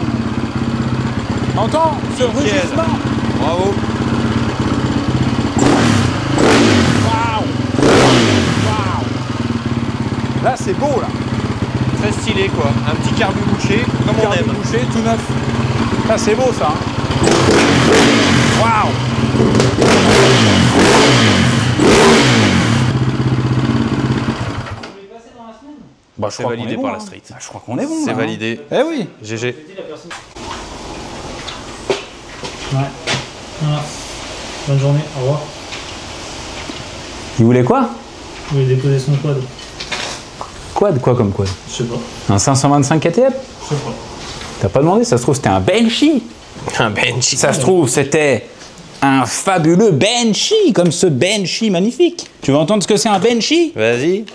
Entends ce rugissement. Bravo. Waouh. Waouh. Là c'est beau là. Très stylé, quoi. Un petit carbu bouché, comme on Carbu aime. bouché, tout neuf. Là c'est beau ça. Hein. Waouh. Bah, je C'est crois validé qu'on est par bon, la hein. street. Ah, je crois qu'on est bon. C'est là, hein. validé. Eh oui. GG. Ouais. Voilà. Bonne journée, au revoir. Il voulait quoi? Il voulait déposer son quad. Quad, quoi comme quad? Je sais pas. Un 525 KTM? Je sais pas. T'as pas demandé? Ça se trouve, c'était un Banshee. Un Banshee. Ça se trouve, c'était un fabuleux Banshee, comme ce Banshee magnifique. Tu veux entendre ce que c'est un Banshee? Vas-y.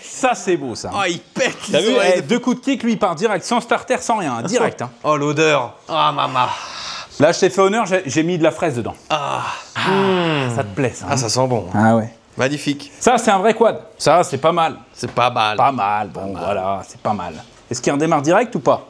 Ça, c'est beau, ça. Oh, il pète. T'as vu? Deux coups de kick, lui, il part direct, sans starter, sans rien, direct. Hein. Oh, l'odeur. Ah, maman. Là, je t'ai fait honneur, j'ai mis de la fraise dedans. Ah. Ça te plaît, ça? Ah, ça sent bon. Ah ouais. Magnifique. Ça, c'est un vrai quad. Ça, c'est pas mal. C'est pas mal. Pas mal, bon, voilà, c'est pas mal. Est-ce qu'il redémarre direct ou pas?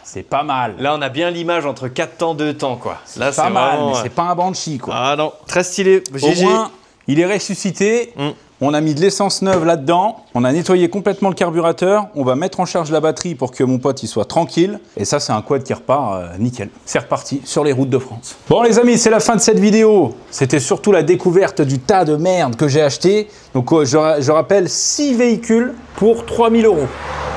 C'est pas mal. Là, on a bien l'image entre 4 temps, 2 temps, quoi. Là, C'est pas mal, vraiment, mais c'est pas un Banshee, quoi. Ah non, très stylé. Au GG. moins, il est ressuscité. On a mis de l'essence neuve là-dedans. On a nettoyé complètement le carburateur. On va mettre en charge la batterie pour que mon pote il soit tranquille. Et ça, c'est un quad qui repart nickel. C'est reparti sur les routes de France. Bon, les amis, c'est la fin de cette vidéo. C'était surtout la découverte du tas de merde que j'ai acheté. Donc, je rappelle, 6 véhicules pour 3000 €.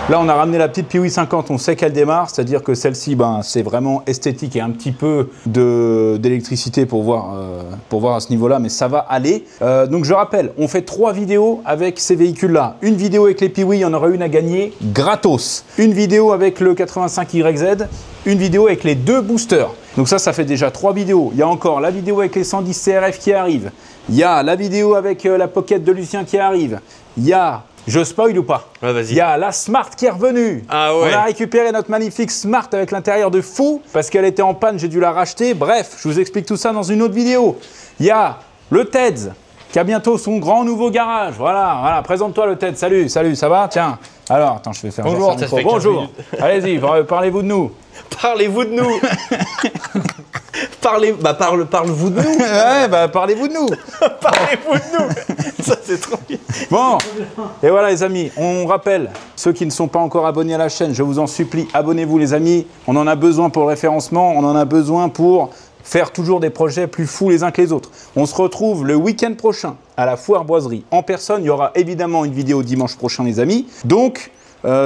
Là, on a ramené la petite Piwi 50, on sait qu'elle démarre, c'est-à-dire que celle-ci, ben, c'est vraiment esthétique et un petit peu d'électricité pour voir à ce niveau-là, mais ça va aller. Donc, je rappelle, on fait 3 vidéos avec ces véhicules-là. Une vidéo avec les Piwi, il y en aura une à gagner gratos. Une vidéo avec le 85YZ, une vidéo avec les 2 boosters. Donc ça fait déjà 3 vidéos. Il y a encore la vidéo avec les 110 CRF qui arrive. Il y a la vidéo avec la Pocket de Lucien qui arrive. Il y a... Je spoil ou pas? Ouais, vas-y. Il y a la Smart qui est revenue. Ah ouais. On a récupéré notre magnifique Smart avec l'intérieur de fou parce qu'elle était en panne, j'ai dû la racheter. Bref, je vous explique tout ça dans une autre vidéo. Il y a le TEDS qui a bientôt son grand nouveau garage. Voilà, présente-toi le TEDS. Salut, ça va? Tiens. Alors, attends, je vais faire Bonjour, ça. ça fait 15 Bonjour. minutes. Allez-y, parlez-vous de nous. Parlez-vous de nous. Parle-vous de nous. Ouais, bah parlez-vous de nous. Parlez-vous de nous. Ça, c'est trop bien. Bon, et voilà les amis, on rappelle, ceux qui ne sont pas encore abonnés à la chaîne, je vous en supplie, abonnez-vous les amis. On en a besoin pour le référencement, on en a besoin pour faire toujours des projets plus fous les uns que les autres. On se retrouve le week-end prochain à la Foire Boiserie en personne. Il y aura évidemment une vidéo dimanche prochain les amis. Donc,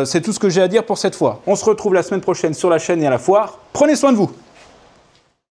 c'est tout ce que j'ai à dire pour cette fois. On se retrouve la semaine prochaine sur la chaîne et à la foire. Prenez soin de vous.